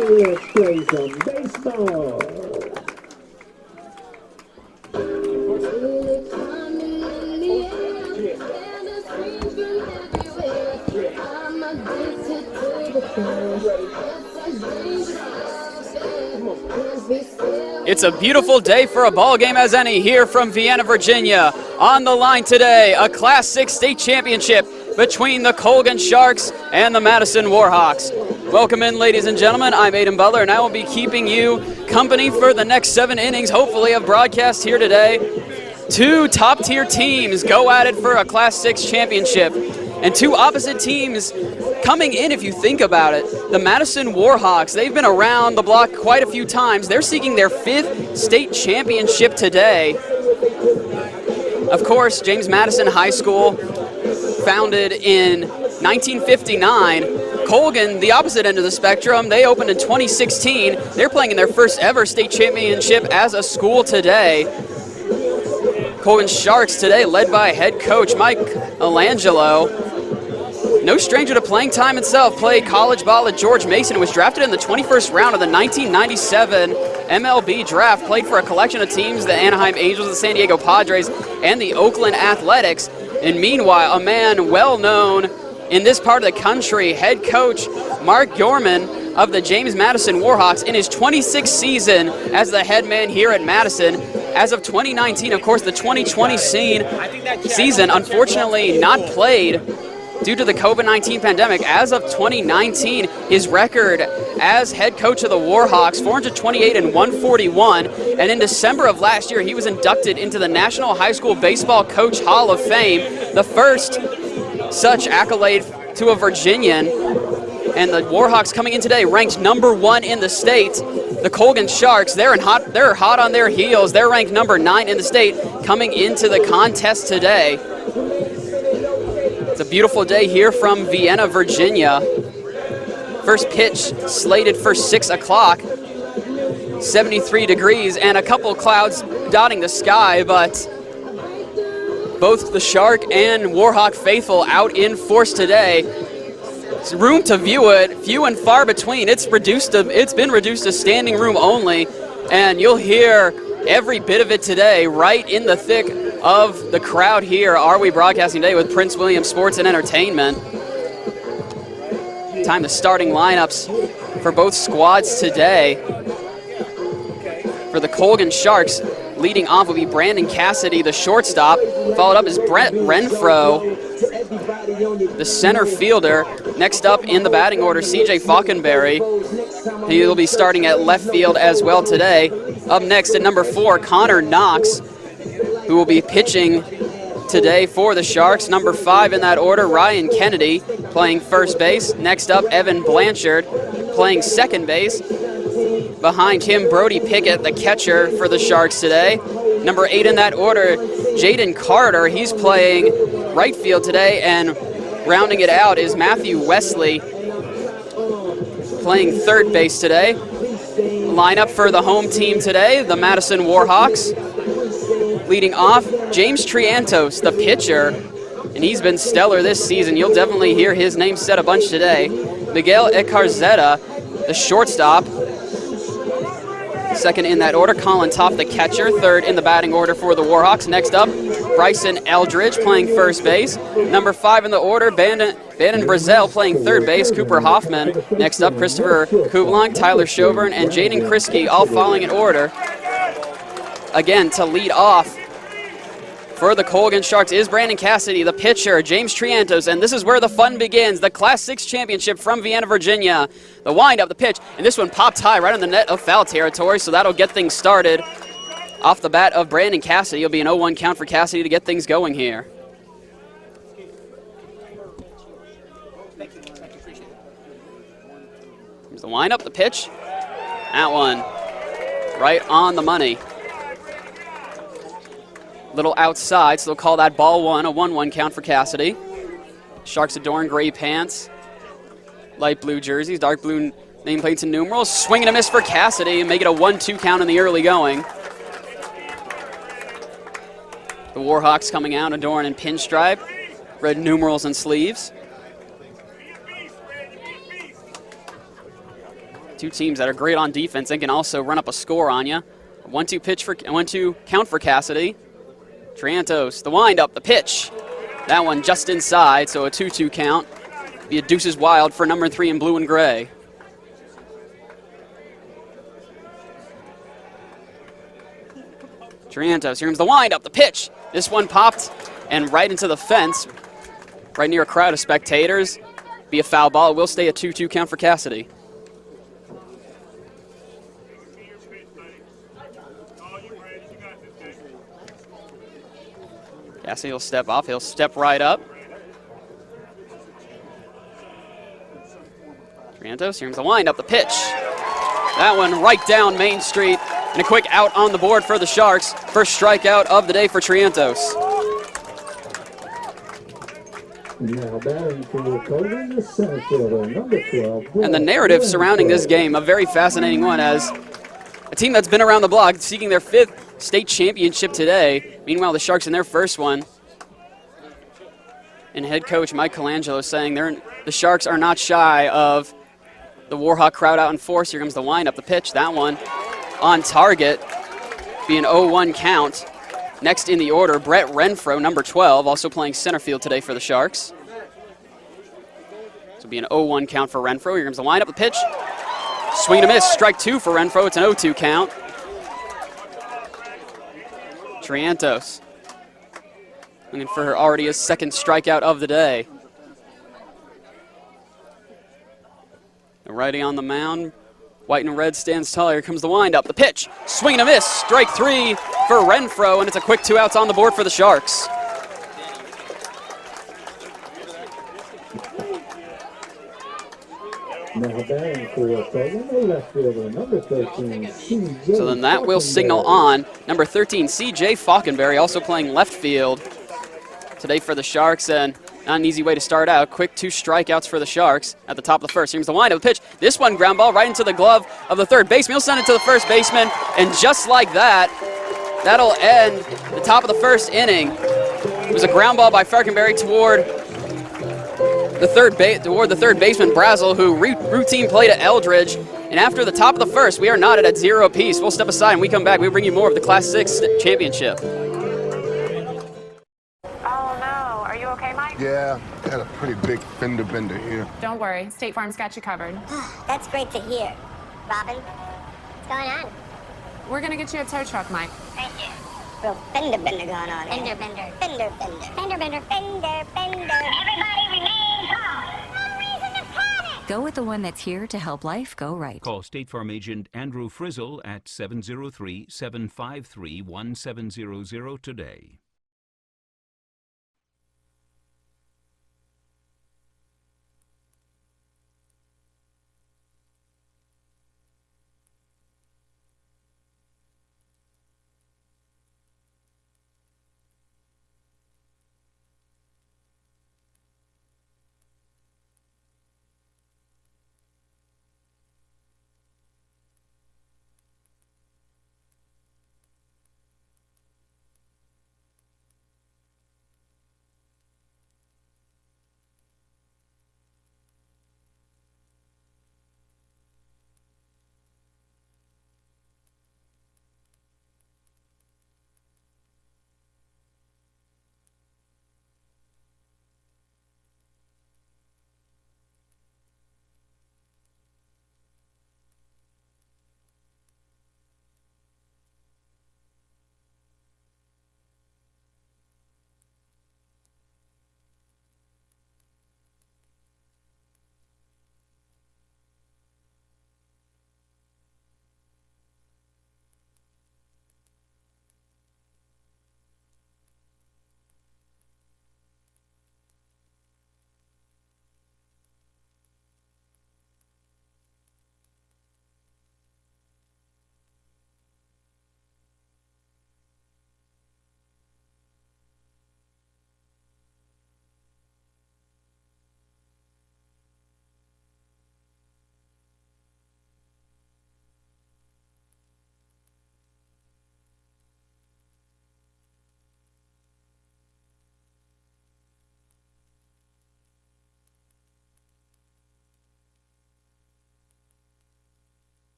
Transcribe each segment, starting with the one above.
Let's play some baseball. It's a beautiful day for a ball game as any here from Vienna, Virginia. On the line today, a Class 6 state championship between the Colgan Sharks and the Madison Warhawks. Welcome in, ladies and gentlemen. I'm Aiden Butler, and I will be keeping you company for the next 7 innings, hopefully, of broadcast here today. 2 top-tier teams go at it for a Class 6 championship, and 2 opposite teams coming in, if you think about it. The Madison Warhawks, they've been around the block quite a few times. They're seeking their 5th state championship today. Of course, James Madison High School, founded in 1959. Colgan, the opposite end of the spectrum, they opened in 2016. They're playing in their first ever state championship as a school today. Colgan Sharks today led by head coach Mike Alangelo. No stranger to playing time himself, played college ball at George Mason, was drafted in the 21st round of the 1997 MLB draft, played for a collection of teams, the Anaheim Angels, the San Diego Padres, and the Oakland Athletics. And meanwhile, a man well known in this part of the country, head coach Mark Gorman of the James Madison Warhawks, in his 26th season as the head man here at Madison. As of 2019, of course, the 2020 season unfortunately not played due to the COVID-19 pandemic. As of 2019, his record as head coach of the Warhawks, 428 and 141. And in December of last year, he was inducted into the National High School Baseball Coach Hall of Fame, the first such accolade to a Virginian. And the Warhawks coming in today ranked number 1 in the state. The Colgan Sharks, they're hot on their heels. They're ranked number 9 in the state coming into the contest today. It's a beautiful day here from Vienna, Virginia. First pitch slated for 6 o'clock. 73 degrees and a couple clouds dotting the sky, but both the Shark and Warhawk faithful out in force today. It's room to view it, few and far between. It's been reduced to standing room only, and you'll hear every bit of it today right in the thick of the crowd here. Are we broadcasting today with Prince William Sports and Entertainment? Time the starting lineups for both squads today. For the Colgan Sharks, leading off will be Brandon Cassidy, the shortstop. Followed up is Brett Renfro, the center fielder. Next up in the batting order, CJ Falkenberry. He will be starting at left field as well today. Up next at number 4, Connor Knox, who will be pitching today for the Sharks. Number 5 in that order, Ryan Kennedy, playing first base. Next up, Evan Blanchard, playing second base. Behind him, Brody Pickett, the catcher for the Sharks today. Number 8 in that order, Jaden Carter. He's playing right field today, and rounding it out is Matthew Wesley, playing third base today. Lineup for the home team today, the Madison Warhawks. Leading off, James Triantos, the pitcher, and he's been stellar this season. You'll definitely hear his name said a bunch today. Miguel Ecarzeta, the shortstop. Second in that order, Colin Toff, the catcher. Third in the batting order for the Warhawks. Next up, Bryson Eldridge playing first base. Number 5 in the order, Bannon Brazel playing third base. Cooper Hoffman. Next up, Christopher Kublanc, Tyler Shoburn, and Jaden Kriske, all following in order. Again, to lead off for the Colgan Sharks is Brandon Cassidy, the pitcher, James Triantos, and this is where the fun begins. The Class 6 championship from Vienna, Virginia. The windup, the pitch, and this one popped high right on the net of foul territory, so that'll get things started. Off the bat of Brandon Cassidy, it'll be an 0-1 count for Cassidy to get things going here. Here's the windup, the pitch. That one right on the money. Little outside, so they'll call that ball 1, a 1-1 count for Cassidy. Sharks adorn gray pants, light blue jerseys, dark blue nameplates and numerals. Swing and a miss for Cassidy and make it a 1-2 count in the early going. The Warhawks coming out adorned in pinstripe, red numerals and sleeves. Two teams that are great on defense and can also run up a score on you. 1-2 count for Cassidy. Triantos, the windup, the pitch. That one just inside, so a 2-2 count. Be a deuces wild for number 3 in blue and gray. Triantos, here comes the windup, the pitch. This one popped and right into the fence, right near a crowd of spectators. Be a foul ball. It will stay a 2-2 count for Cassidy. Cassidy will step off. He'll step right up. Triantos, here comes the windup, the pitch. That one right down Main Street. And a quick out on the board for the Sharks. First strikeout of the day for Triantos. Now batting for Colgan, the center fielder, number 12. And the narrative surrounding this game, a very fascinating one, as a team that's been around the block seeking their 5th state championship today. Meanwhile, the Sharks in their first one. And head coach Mike Colangelo saying the Sharks are not shy of the Warhawk crowd out in force. Here comes the windup, the pitch. That one on target. Be an 0-1 count. Next in the order, Brett Renfro, number 12, also playing center field today for the Sharks. This will be an 0-1 count for Renfro. Here comes the windup, the pitch. Swing and a miss, strike 2 for Renfro. It's an 0-2 count. Triantos looking for her already his second strikeout of the day. The righty on the mound. White and red stands tall. Here comes the windup. The pitch. Swing and a miss. Strike 3 for Renfro, and it's a quick 2 outs on the board for the Sharks. Now batting for Colgan, the left fielder, number 13, CJ. So then that will signal on number 13, CJ Falkenberry, also playing left field today for the Sharks, and not an easy way to start out. Quick 2 strikeouts for the Sharks at the top of the first. Here's the windup pitch. This one ground ball right into the glove of the third baseman. He'll send it to the first baseman, and just like that, that'll end the top of the first inning. It was a ground ball by Falkenberry toward the third baseman, Brazel, who routine play to Eldridge. And after the top of the first, we are knotted at 0 apiece. We'll step aside and we come back. We'll bring you more of the Class 6 championship. Yeah, got a pretty big fender bender here. Don't worry, State Farm's got you covered. That's great to hear. Robin, what's going on? We're gonna get you a tow truck, Mike. Thank you. Real fender bender going on. Fender bender. Fender bender. Fender bender. Fender bender. Everybody remain calm. No reason to panic. Go with the one that's here to help life go right. Call State Farm agent Andrew Frizzle at 703-753-1700 today.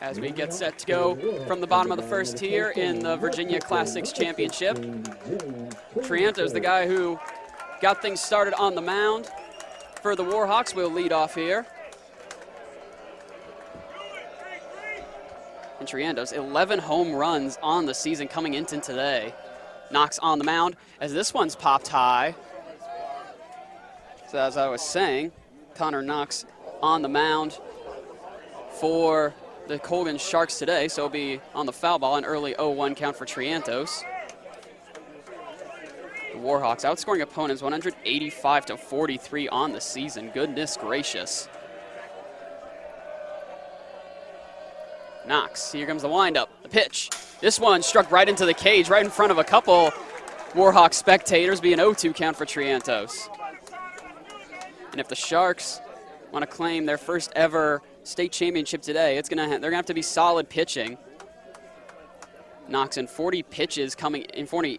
as we get set to go from the bottom of the first tier in the Virginia Class 6 Championship. Triento's the guy who got things started on the mound for the Warhawks. Will lead off here. And Triento's 11 home runs on the season coming into today. Knox on the mound as this one's popped high. So as I was saying, Connor Knox on the mound for the Colgan Sharks today, so it'll be on the foul ball, an early 0-1 count for Trientos. The Warhawks outscoring opponents 185-43 on the season. Goodness gracious. Knox, here comes the windup, the pitch. This one struck right into the cage, right in front of a couple Warhawk spectators, be an 0-2 count for Trientos. And if the Sharks want to claim their first ever state championship today, they're gonna have to be solid pitching. Knox in 40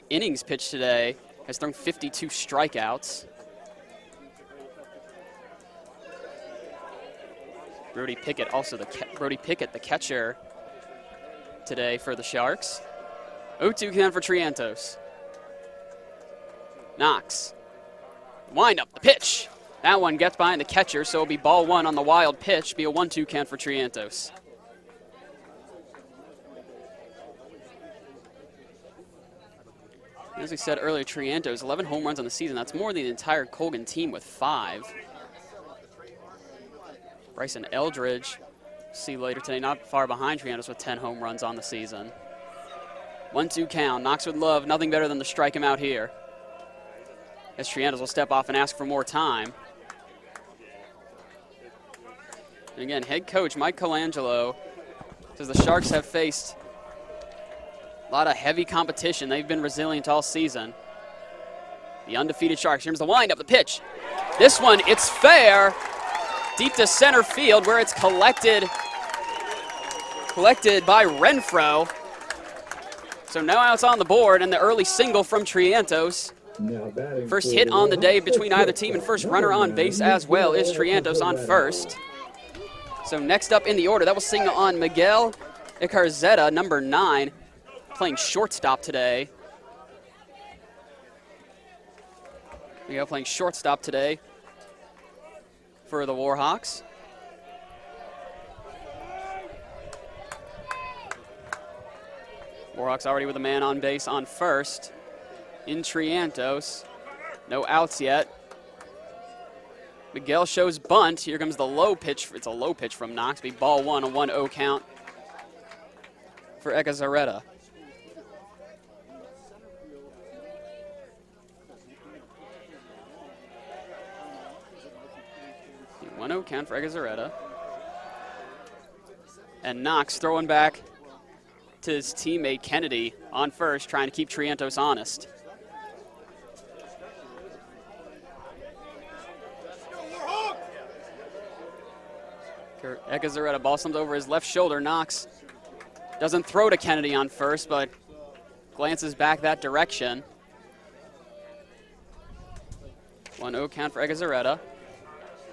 innings pitched today, has thrown 52 strikeouts. Brody Pickett, the catcher today for the Sharks. 0-2 count for Trientos. Knox, wind up the pitch. That one gets behind the catcher, so it'll be ball one on the wild pitch, be a 1-2 count for Trientos. As we said earlier, Trientos, 11 home runs on the season. That's more than the entire Colgan team with 5. Bryson Eldridge, see later today, not far behind Trientos with 10 home runs on the season. 1-2 count. Knox would love nothing better than to strike him out here, as Trientos will step off and ask for more time. And again, head coach Mike Colangelo says the Sharks have faced a lot of heavy competition. They've been resilient all season. The undefeated Sharks. Here's the windup, the pitch. This one, it's fair. Deep to center field where it's collected by Renfro. So no outs on the board, and the early single from Trientos. First hit on the day between either team, and first runner on base as well is Trientos on first. So next up in the order, that will signal on Miguel Icarzeta, number 9, playing shortstop today. Miguel playing shortstop today for the Warhawks. Warhawks already with a man on base on first in Trientos. No outs yet. Miguel shows bunt. Here comes the low pitch. It's a low pitch from Knox. Be ball one, a 1-0 count for Icarzeta. The 1-0 count for Icarzeta. And Knox throwing back to his teammate Kennedy on first, trying to keep Trientos honest. Icarzeta ball slums over his left shoulder. Knox doesn't throw to Kennedy on first, but glances back that direction. 1-0 count for Icarzeta.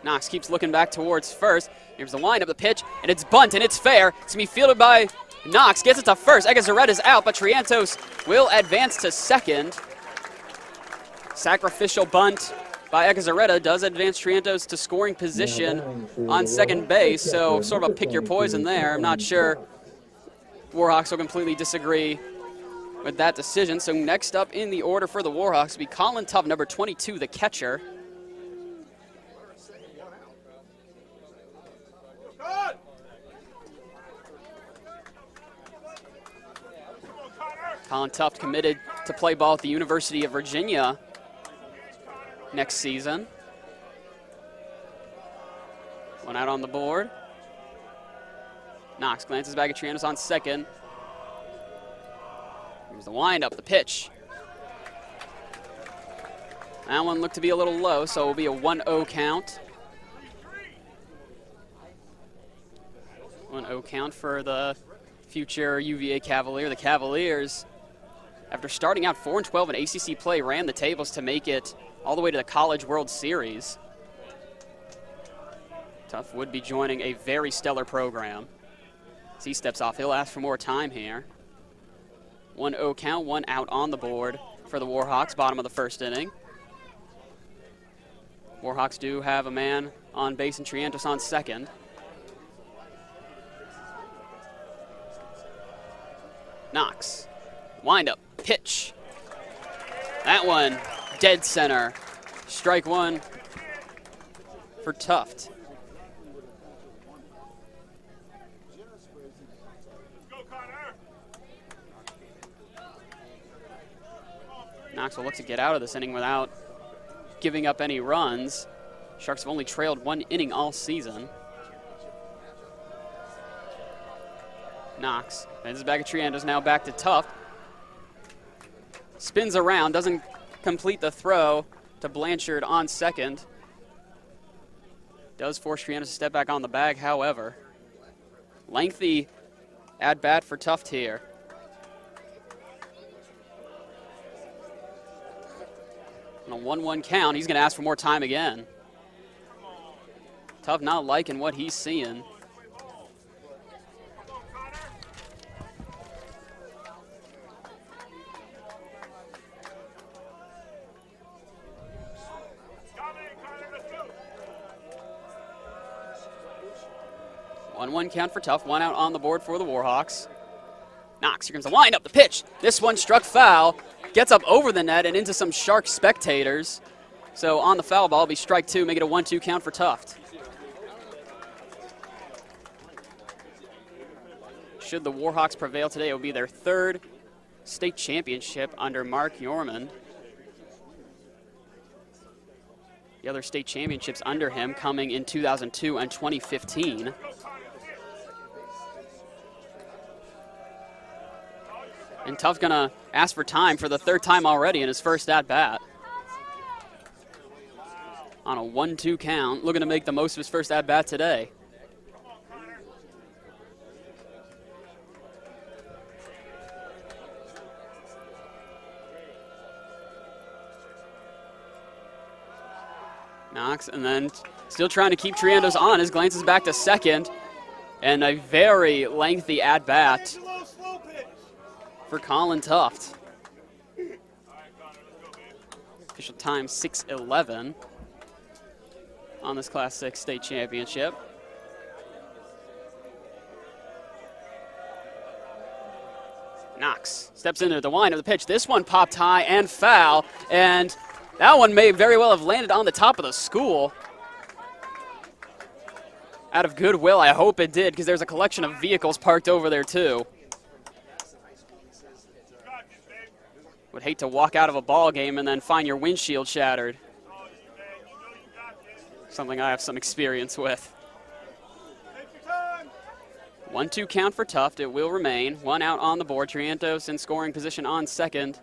Knox keeps looking back towards first. Here's the windup, the pitch, and it's bunt, and it's fair. It's going to be fielded by Knox. Gets it to first. Icarzeta's out, but Trientos will advance to second. Sacrificial bunt by Icarzeta does advance Trientos to scoring position on second base, so sort of a pick your poison there. I'm not sure Warhawks will completely disagree with that decision. So next up in the order for the Warhawks will be Colin Tubb, number 22, the catcher. Colin Tubb committed to play ball at the University of Virginia next season. One out on the board. Knox glances back at Trientos on second. Here's the windup, the pitch. That one looked to be a little low, so it will be a 1-0 count. 1-0 count for the future UVA Cavalier. The Cavaliers, after starting out 4-12 in ACC play, ran the tables to make it all the way to the College World Series. Tuff would be joining a very stellar program. As he steps off, he'll ask for more time here. 1-0 count, 1 out on the board for the Warhawks, bottom of the first inning. Warhawks do have a man on base and Triantos on second. Knox, windup, pitch. That one, dead center. Strike one for Tuft. Knox will look to get out of this inning without giving up any runs. Sharks have only trailed 1 inning all season. Knox, this is back at Triantos, now back to Tuft. Spins around, doesn't complete the throw to Blanchard on second. Does force Triantos to step back on the bag, however. Lengthy at-bat for Tuft here. On a 1-1 count, he's going to ask for more time again. Tuft not liking what he's seeing. One count for Tuft, 1 out on the board for the Warhawks. Knox, here comes the windup, the pitch. This one struck foul, gets up over the net and into some Shark spectators. So on the foul ball, it'll be strike 2, make it a 1-2 count for Tuft. Should the Warhawks prevail today, it will be their 3rd state championship under Mark Yorman. The other state championships under him coming in 2002 and 2015. And Tuft gonna ask for time for the 3rd time already in his first at-bat. On a 1-2 count, looking to make the most of his first at-bat today. Knox, and then still trying to keep Triantos on. His glances back to second, and a very lengthy at-bat for Colin Tuft. Official time 6:11 on this Class 6 state championship. Knox steps into the wind of the pitch. This one popped high and foul, and that one may very well have landed on the top of the school. Out of goodwill, I hope it did, because there's a collection of vehicles parked over there too. Would hate to walk out of a ball game and then find your windshield shattered. Something I have some experience with. 1-2 count for Tuft. It will remain. 1 out on the board. Triantos in scoring position on second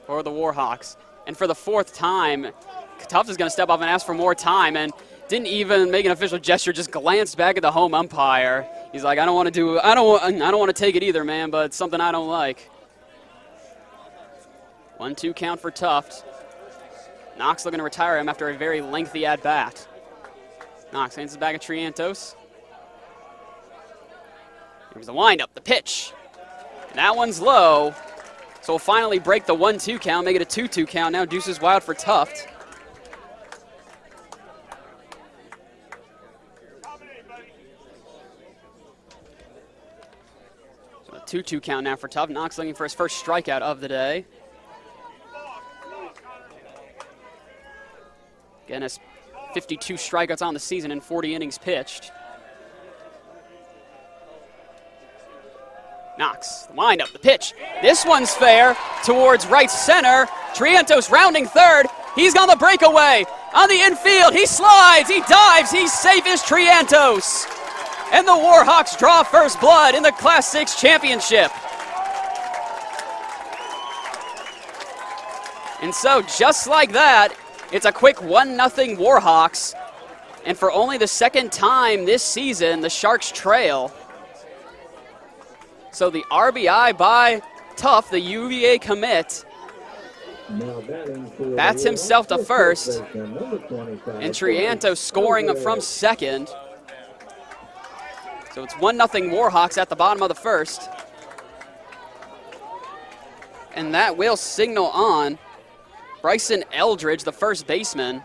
for the Warhawks. And for the 4th time, Tuft is going to step up and ask for more time, and didn't even make an official gesture, just glanced back at the home umpire. He's like, I don't want to take it either, man, but it's something I don't like. 1-2 count for Tuft. Knox looking to retire him after a very lengthy at-bat. Knox hands it back at Triantos. Here's the windup, the pitch. And that one's low. So we'll finally break the 1-2 count, make it a 2-2 count. Now deuces wild for Tuft. So a 2-2 count now for Tuft. Knox looking for his first strikeout of the day. Again, has 52 strikeouts on the season and 40 innings pitched. Knox, the windup, the pitch. This one's fair towards right center. Triantos rounding third. He's got the breakaway on the infield. He slides, he dives, he's safe as Triantos. And the Warhawks draw first blood in the Class 6 championship. And so just like that, it's a quick 1-0 Warhawks. And for only the 2nd time this season, the Sharks trail. So the RBI by Tuft, the UVA commit, bats himself to first, and Triantos scoring from second. So it's 1-0 Warhawks at the bottom of the first. And that will signal on Bryson Eldridge, the first baseman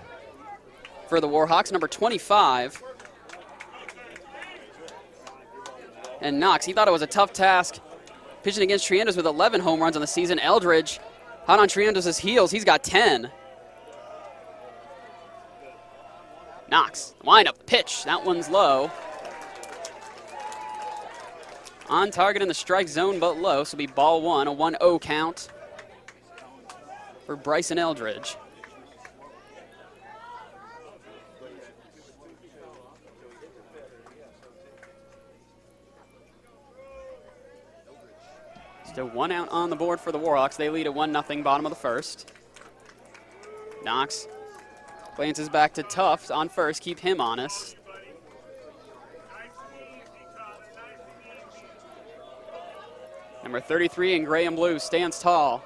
for the Warhawks, number 25. And Knox, he thought it was a tough task pitching against Trientos with 11 home runs on the season. Eldridge, hot on Trientos' heels, he's got 10. Knox, wind up the pitch, that one's low. On target in the strike zone, but low, so it'll be ball one, a 1-0 count for Bryson Eldridge. Still 1 out on the board for the Warhawks. They lead at 1-0, bottom of the first. Knox glances back to Tufts on first, keep him honest. Number 33 in gray and blue stands tall.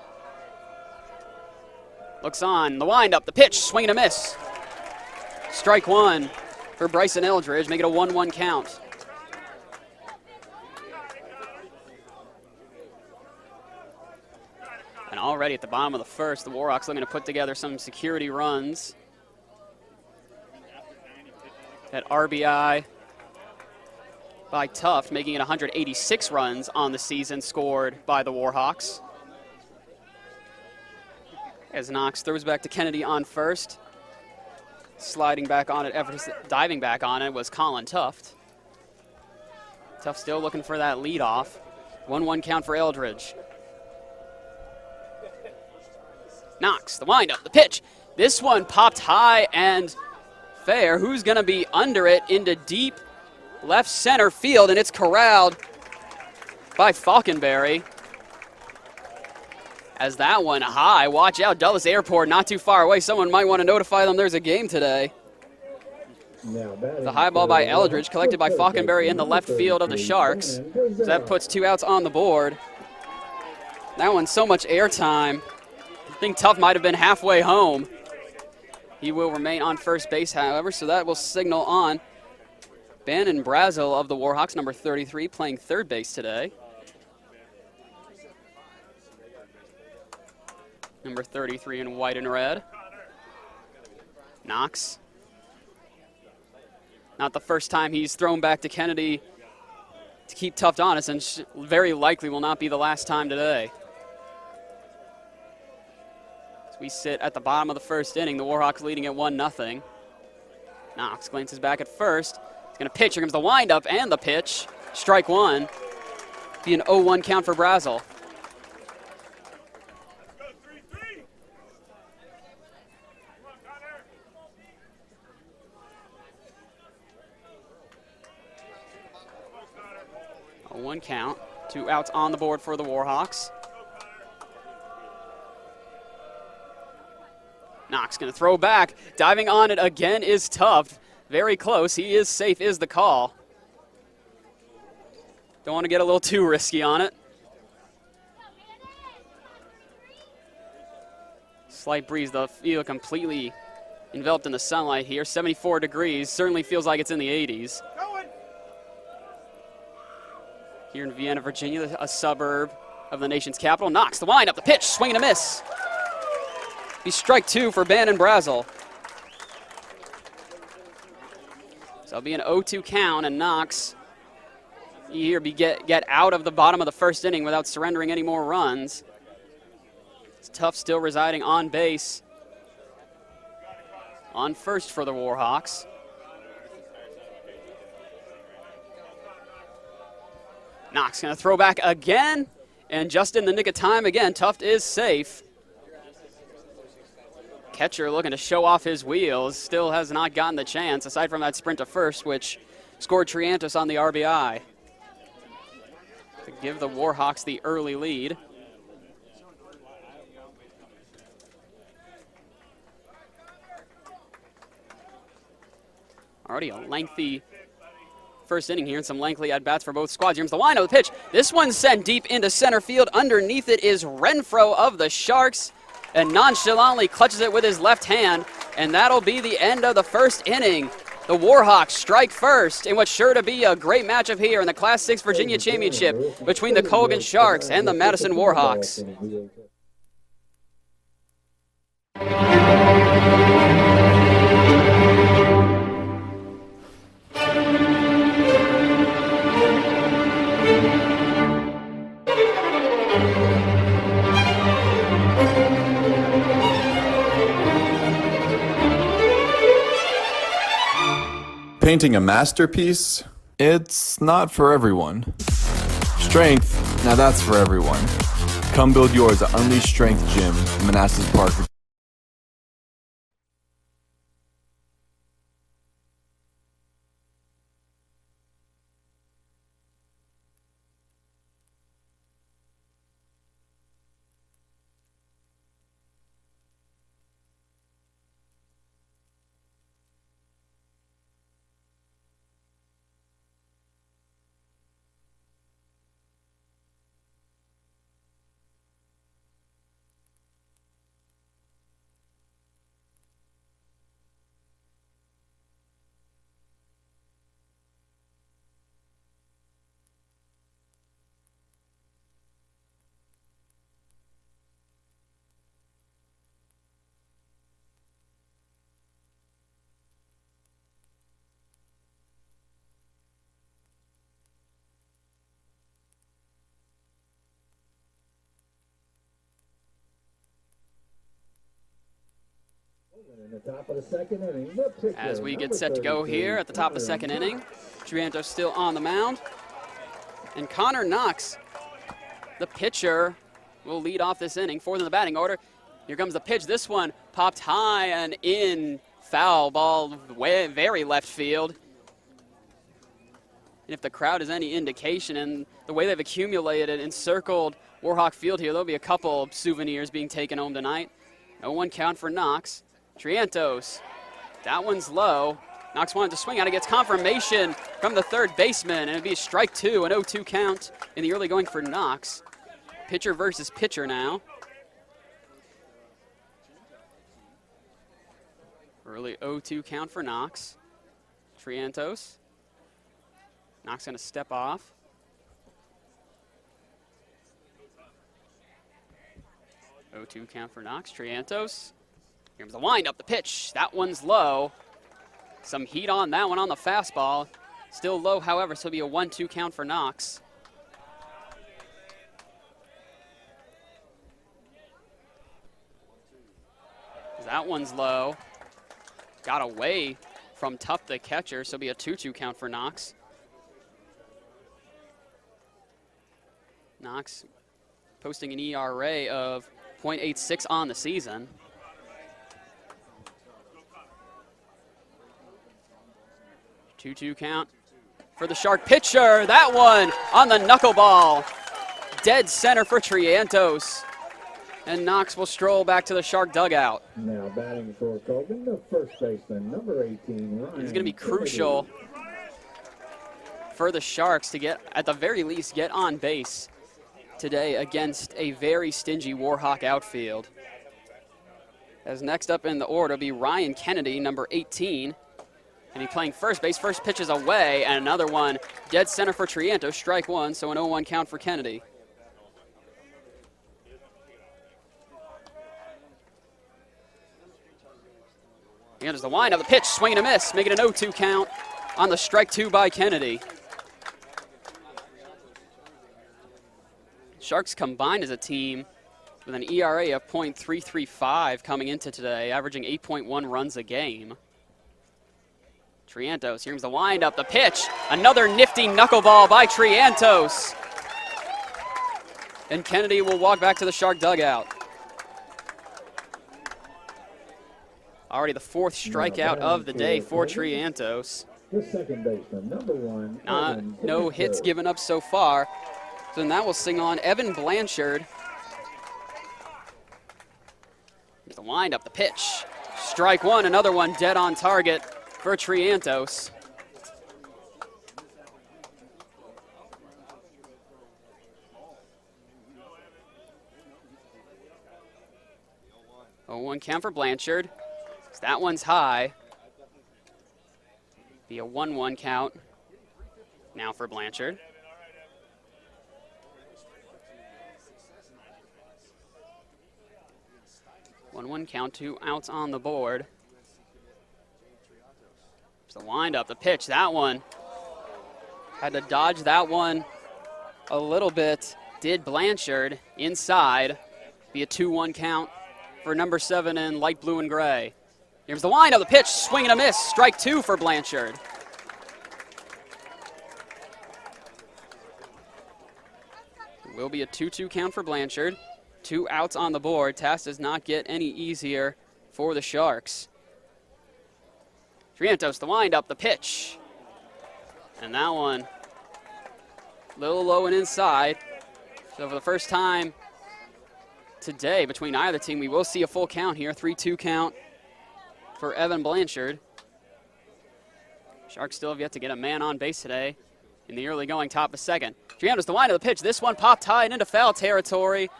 Looks on, the windup, the pitch, swing and a miss. Strike one for Bryson Eldridge, make it a 1-1 count. And already at the bottom of the first, the Warhawks looking to put together some security runs. That RBI by Tuft, making it 186 runs on the season scored by the Warhawks. As Knox throws back to Kennedy on first. Sliding back on it, diving back on it was Colin Tuft. Tuft still looking for that leadoff. 1-1 count for Eldridge. Knox, the windup, the pitch. This one popped high and fair. Who's going to be under it into deep left center field, and it's corralled by Falconberry. As that one high, watch out, Dulles Airport not too far away. Someone might want to notify them there's a game today. The high ball by Eldridge, collected by Falconberry in the left field of the Sharks. So that puts 2 outs on the board. That one's so much airtime. I think Tuft might have been halfway home. He will remain on first base, however, so that will signal on Bannon Brazel of the Warhawks, number 33, playing third base today. Number 33 in white and red. Knox. Not the first time he's thrown back to Kennedy to keep Tuft honest, and very likely will not be the last time today. As we sit at the bottom of the first inning, the Warhawks leading at 1-0. Knox glances back at first. He's going to pitch. Here comes the windup and the pitch. Strike one. Be an 0-1 count for Brazel. A 1 count. 2 outs on the board for the Warhawks. Knox going to throw back. Diving on it again is Tuft. Very close. He is safe is the call. Don't want to get a little too risky on it. Slight breeze. The field completely enveloped in the sunlight here. 74 degrees. Certainly feels like it's in the 80s. Here in Vienna, Virginia, a suburb of the nation's capital. Knox the windup, the pitch, swing and a miss. Be strike two for Bannon Brazel. So it'll be an 0-2 count, and Knox here get out of the bottom of the first inning without surrendering any more runs. It's Tuft still residing on base. On first for the Warhawks. Knox going to throw back again, and just in the nick of time again, Tuft is safe. Catcher looking to show off his wheels, still has not gotten the chance, aside from that sprint to first, which scored Trientos on the RBI to give the Warhawks the early lead. Already a lengthy first inning here and some lengthy at-bats for both squads. Here's the windup, the pitch. This one's sent deep into center field. Underneath it is Renfro of the Sharks, and nonchalantly clutches it with his left hand, and that'll be the end of the first inning. The Warhawks strike first in what's sure to be a great matchup here in the Class 6 Virginia Championship between the Colgan Sharks and the Madison Warhawks. Painting a masterpiece? It's not for everyone. Strength? Now that's for everyone. Come build yours at Unleash Strength Gym in Manassas Park. As we get set to go here at the top of the second inning, Trianto's still on the mound. And Connor Knox, the pitcher, will lead off this inning. Fourth in the batting order. Here comes the pitch. This one popped high and in. Foul ball, way, very left field. And if the crowd is any indication, and the way they've accumulated and encircled Warhawk Field here, there'll be a couple souvenirs being taken home tonight. 0-1 count for Knox. Triantos, that one's low. Knox wanted to swing out. He gets confirmation from the third baseman, and it'd be a strike two, an 0-2 count in the early going for Knox. Pitcher versus pitcher now. Early 0-2 count for Knox. Triantos. Knox gonna step off. Oh, 0-2 count for Knox. Triantos. Here comes the wind-up, the pitch. That one's low. Some heat on that one on the fastball. Still low, however, so it'll be a 1-2 count for Knox. That one's low. Got away from Tuff, the catcher, so it'll be a 2-2 count for Knox. Knox posting an ERA of .86 on the season. Two-two count for the Shark pitcher. That one on the knuckleball. Dead center for Triantos. And Knox will stroll back to the Shark dugout. Now batting for Colgan, the first baseman, number 18, Ryan. It's going to be crucial for the Sharks to get, at the very least, get on base today against a very stingy Warhawk outfield. As next up in the order will be Ryan Kennedy, number 18. And he's playing first base. First pitch is away, and another one dead center for Triantos. Strike one, so an 0-1 count for Kennedy. And there's the wind of the pitch, swing and a miss, making an 0-2 count on the strike two by Kennedy. Sharks combined as a team with an ERA of .335 coming into today, averaging 8.1 runs a game. Triantos, here's the wind up, the pitch, another nifty knuckleball by Triantos. And Kennedy will walk back to the Shark dugout. Already the fourth strikeout of the day for Triantos. The second baseman, number 1. No hits given up so far. So then that will signal on Evan Blanchard. Here's the wind up, the pitch. Strike one, another one dead on target for Triantos. Oh, 1 count for Blanchard. That one's high. Be a 1-1 count now for Blanchard. One count, 2 outs on the board. There's the windup, the pitch, that one. Had to dodge that one a little bit. Did Blanchard inside. Be a 2-1 count for number 7 in light blue and gray. Here's the windup, the pitch, swing and a miss. Strike 2 for Blanchard. It will be a 2-2 count for Blanchard. 2 outs on the board. Task does not get any easier for the Sharks. Trientos, the windup, the pitch. And that one, a little low and inside. So for the first time today between either team, we will see a full count here. 3-2 count for Evan Blanchard. Sharks still have yet to get a man on base today in the early going top of second. Trientos, the windup, the pitch. This one popped high and into foul territory.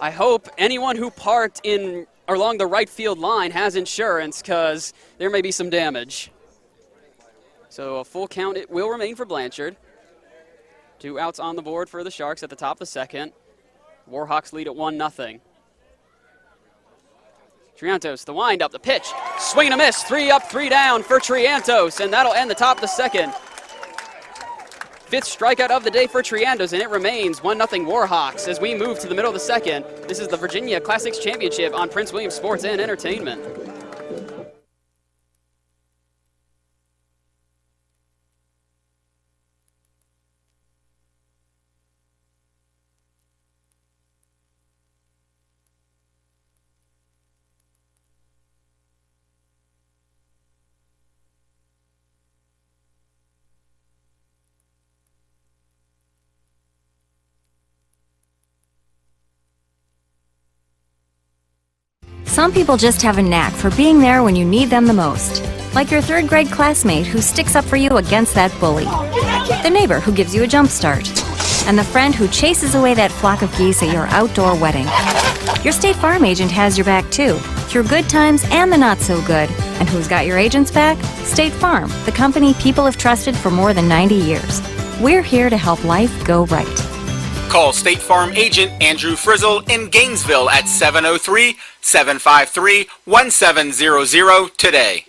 I hope anyone who parked in along the right field line has insurance, because there may be some damage. So a full count it will remain for Blanchard. 2 outs on the board for the Sharks at the top of the second. Warhawks lead at 1-0. Trientos, the windup, the pitch, swing and a miss. 3 up, 3 down for Trientos, and that'll end the top of the second. 5th strikeout of the day for Trientos, and it remains 1-0 Warhawks as we move to the middle of the second. This is the Virginia Classics Championship on Prince William Sports and Entertainment. Some people just have a knack for being there when you need them the most. Like your 3rd grade classmate who sticks up for you against that bully. The neighbor who gives you a jump start. And the friend who chases away that flock of geese at your outdoor wedding. Your State Farm agent has your back too, through good times and the not so good. And who's got your agent's back? State Farm, the company people have trusted for more than 90 years. We're here to help life go right. Call State Farm agent Andrew Frizzle in Gainesville at 703-753-1700 today.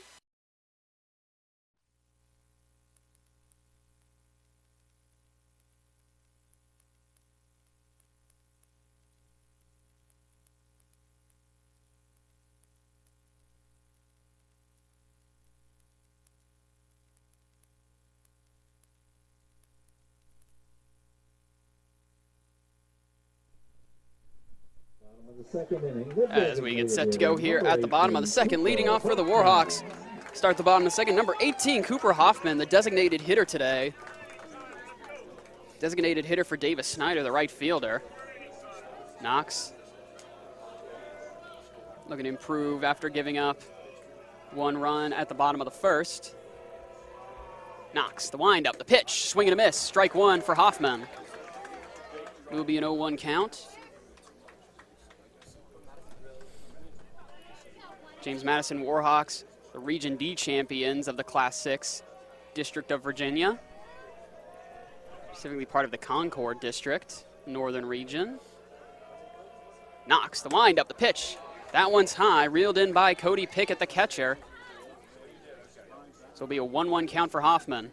As we get set to go here at the bottom of the second, leading off for the Warhawks. Start the bottom of the second, number 18, Cooper Hoffman, the designated hitter today. Designated hitter for Davis Snyder, the right fielder. Knox looking to improve after giving up 1 run at the bottom of the first. Knox, the windup, the pitch, swing and a miss. Strike 1 for Hoffman. It will be an 0-1 count. James Madison Warhawks, the Region D champions of the Class 6 District of Virginia, specifically part of the Concord District, Northern Region. Knox, the windup, the pitch. That one's high, reeled in by Cody Pickett, the catcher. So it'll be a 1-1 count for Hoffman.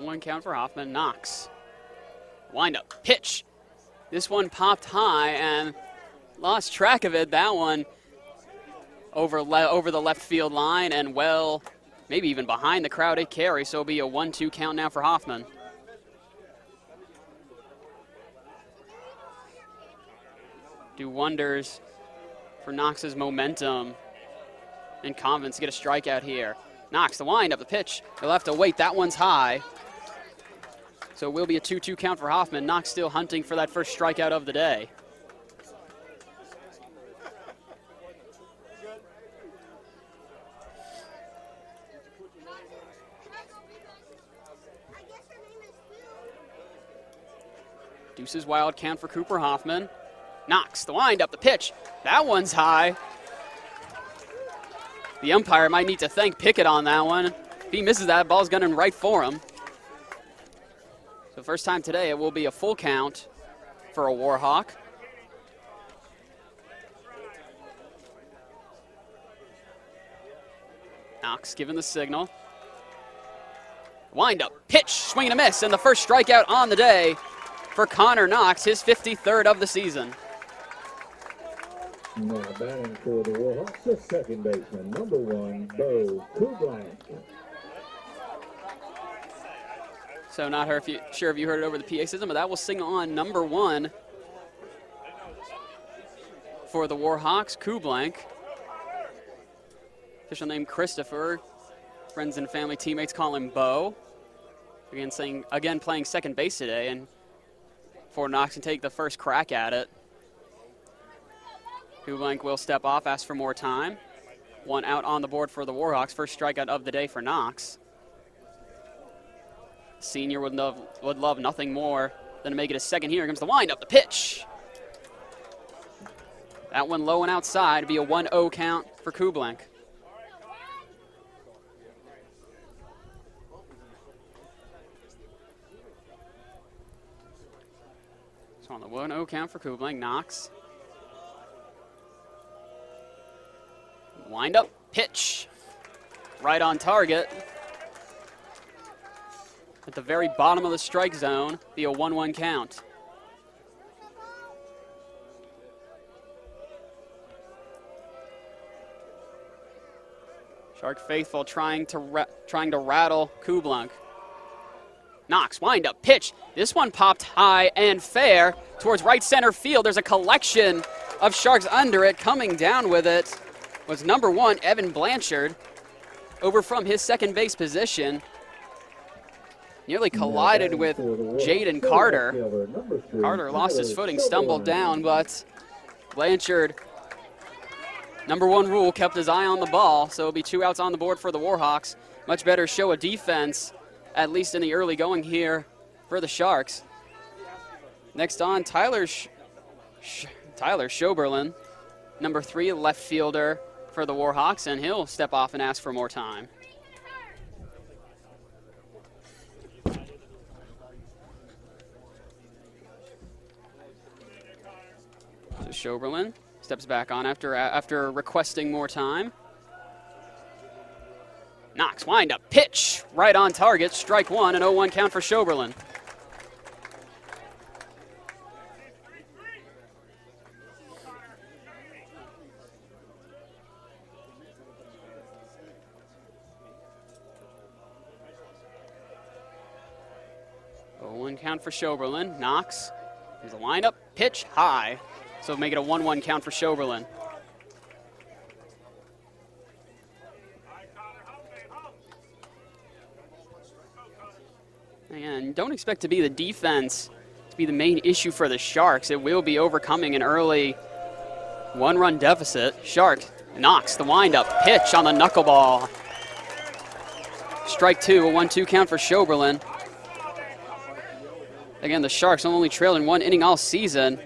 One count for Hoffman. Knox. Windup. Pitch. This one popped high and lost track of it. That one over the left field line and well, maybe even behind the crowd at carry. So it'll be a 1-2 count now for Hoffman. Do wonders for Knox's momentum and confidence to get a strikeout here. Knox, the windup, the pitch. He'll have to wait. That one's high. So it will be a 2-2 count for Hoffman. Knox still hunting for that first strikeout of the day. Deuces wild count for Cooper Hoffman. Knox, the wind up, the pitch. That one's high. The umpire might need to thank Pickett on that one. If he misses that, ball's gunning right for him. So first time today, it will be a full count for a Warhawk. Knox giving the signal. Wind up, pitch, swing and a miss, and the first strikeout on the day for Connor Knox, his 53rd of the season. Now batting for the Warhawks, the second baseman, number 1, Bo Colgan. So not sure if you heard it over the PA system, but that will sing on number 1 for the Warhawks, Kublank. Official name Christopher. Friends and family teammates call him Bo. Again playing second base today, and for Knox can take the first crack at it. Kublank will step off, ask for more time. 1 out on the board for the Warhawks. First strikeout of the day for Knox. Senior would love nothing more than to make it a second. Here comes the windup, the pitch. That one low and outside. Be a 1-0 count for Kublank. So on the 1-0 count for Kublank, Knox. Wind up, pitch. Right on target. At the very bottom of the strike zone, be a 1-1 count. Shark faithful trying to rattle Kublank. Knox, wind up, pitch. This one popped high and fair towards right center field. There's a collection of Sharks under it. Coming down with it was number 1, Evan Blanchard, over from his second base position. Nearly collided with Jaden Carter. Carter lost his footing, stumbled down, but Blanchard, number 1 rule, kept his eye on the ball, so it'll be 2 outs on the board for the Warhawks. Much better show of defense, at least in the early going here for the Sharks. Next on, Tyler Schoberlin, number 3 left fielder for the Warhawks, and he'll step off and ask for more time. So Schoberlin steps back on after requesting more time. Knox, wind up, pitch, right on target, strike 1, an 0-1 count for Schoberlin. Count for Schoberlin. Knox. There's a windup, pitch, high. So make it a 1-1 count for Schoberlin. And don't expect to be the defense to be the main issue for the Sharks. It will be overcoming an early 1-run deficit. Shark, Knox, the windup, pitch on the knuckleball. Strike 2, a 1-2 count for Schoberlin. Again, the Sharks only trailed in 1 inning all season.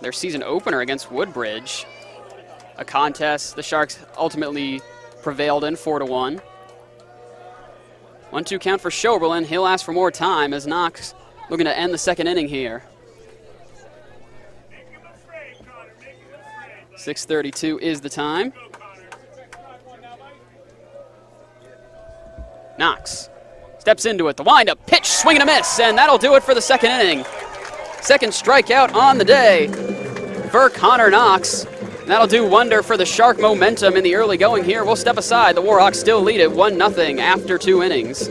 Their season opener against Woodbridge. A contest the Sharks ultimately prevailed in 4-1. 1-2 count for Schoberlin. He'll ask for more time as Knox looking to end the second inning here. 6:32 is the time. Knox steps into it, the windup, pitch, swing and a miss, and that'll do it for the second inning. Second strikeout on the day for Connor Knox. And that'll do wonder for the Shark momentum in the early going here. We'll step aside. The Warhawks still lead it 1-0 after 2 innings.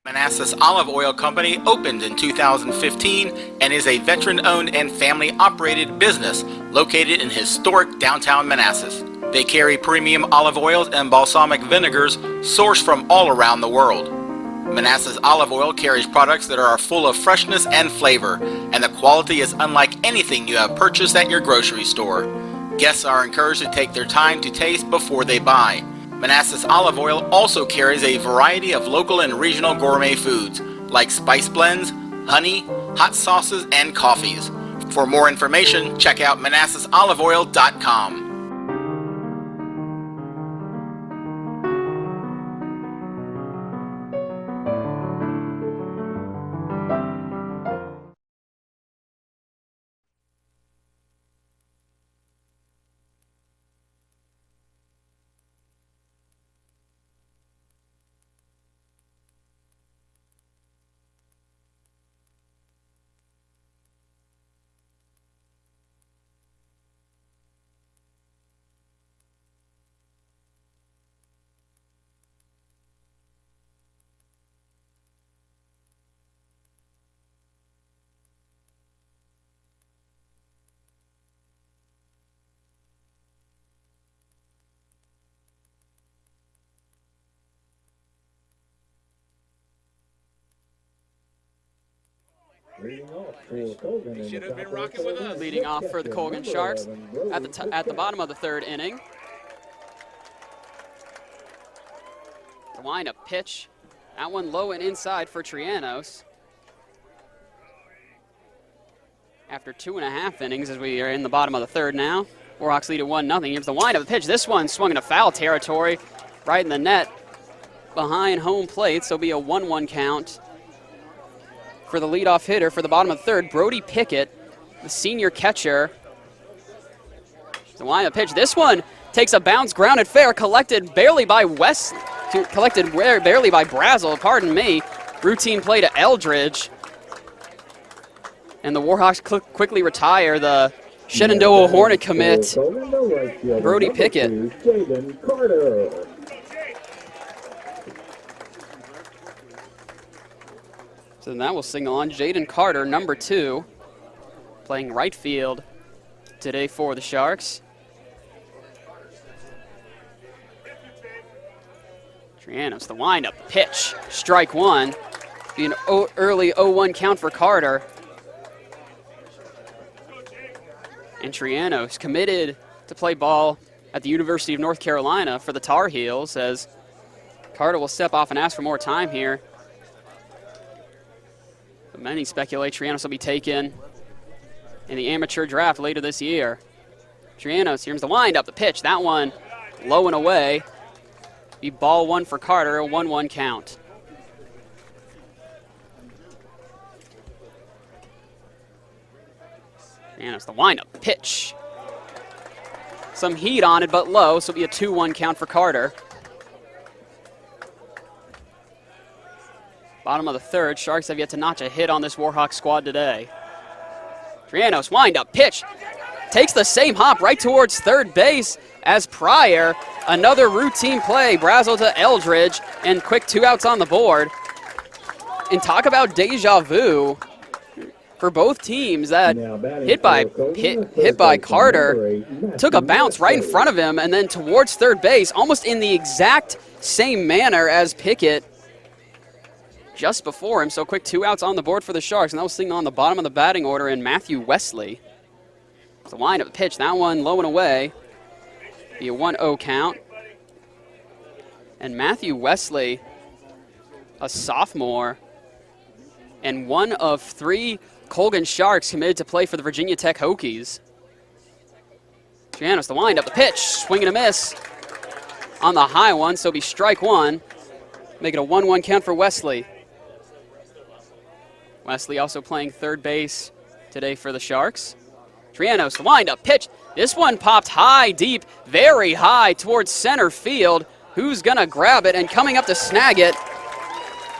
Manassas Olive Oil Company opened in 2015 and is a veteran-owned and family-operated business located in historic downtown Manassas. They carry premium olive oils and balsamic vinegars sourced from all around the world. Manassas Olive Oil carries products that are full of freshness and flavor, and the quality is unlike anything you have purchased at your grocery store. Guests are encouraged to take their time to taste before they buy. Manassas Olive Oil also carries a variety of local and regional gourmet foods, like spice blends, honey, hot sauces, and coffees. For more information, check out ManassasOliveOil.com. Leading off for Colgan. Should have been rocking with us. Leading off for the Colgan Sharks at the bottom of the third inning. The windup pitch. That one low and inside for Trianos. After 2.5 innings, as we are in the bottom of the third now. Warhawks lead at 1-0. Here's the windup pitch. This one swung into foul territory, right in the net behind home plate. So it'll be a 1-1 count for the leadoff hitter for the bottom of the third, Brody Pickett, the senior catcher. The windup pitch. This one takes a bounce, grounded fair, collected barely by barely by Brazel, pardon me. Routine play to Eldridge. And the Warhawks quickly retire the Shenandoah Hornet commit, Brody Pickett. So that will signal on Jaden Carter, number 2, playing right field today for the Sharks. Trianos, the windup, pitch, strike one. Be an early 0-1 count for Carter. And Trianos committed to play ball at the University of North Carolina for the Tar Heels, as Carter will step off and ask for more time here. But many speculate Trianos will be taken in the amateur draft later this year. Trianos, here's the windup, the pitch, that one low and away. Be ball one for Carter, a 1-1 count. Trianos, the windup, pitch. Some heat on it, but low, so it'll be a 2-1 count for Carter. Bottom of the third, Sharks have yet to notch a hit on this Warhawks squad today. Trianos, windup, pitch. Takes the same hop right towards third base as prior. Another routine play, Brazel to Eldridge, and quick 2 outs on the board. And talk about deja vu for both teams. That hit by Carter took a bounce right in front of him and then towards third base, almost in the exact same manner as Pickett just before him. So quick 2 outs on the board for the Sharks, and that was sitting on the bottom of the batting order in Matthew Wesley. It's a windup pitch, that one low and away. Be a 1-0 count. And Matthew Wesley, a sophomore, and one of 3 Colgan Sharks committed to play for the Virginia Tech Hokies. Trianos, the windup, the pitch, swing and a miss on the high one, so it'll be strike one. Make it a 1-1 count for Wesley. Wesley also playing third base today for the Sharks. Trianos, the windup, pitch. This one popped high, deep, very high towards center field. Who's gonna grab it? And coming up to snag it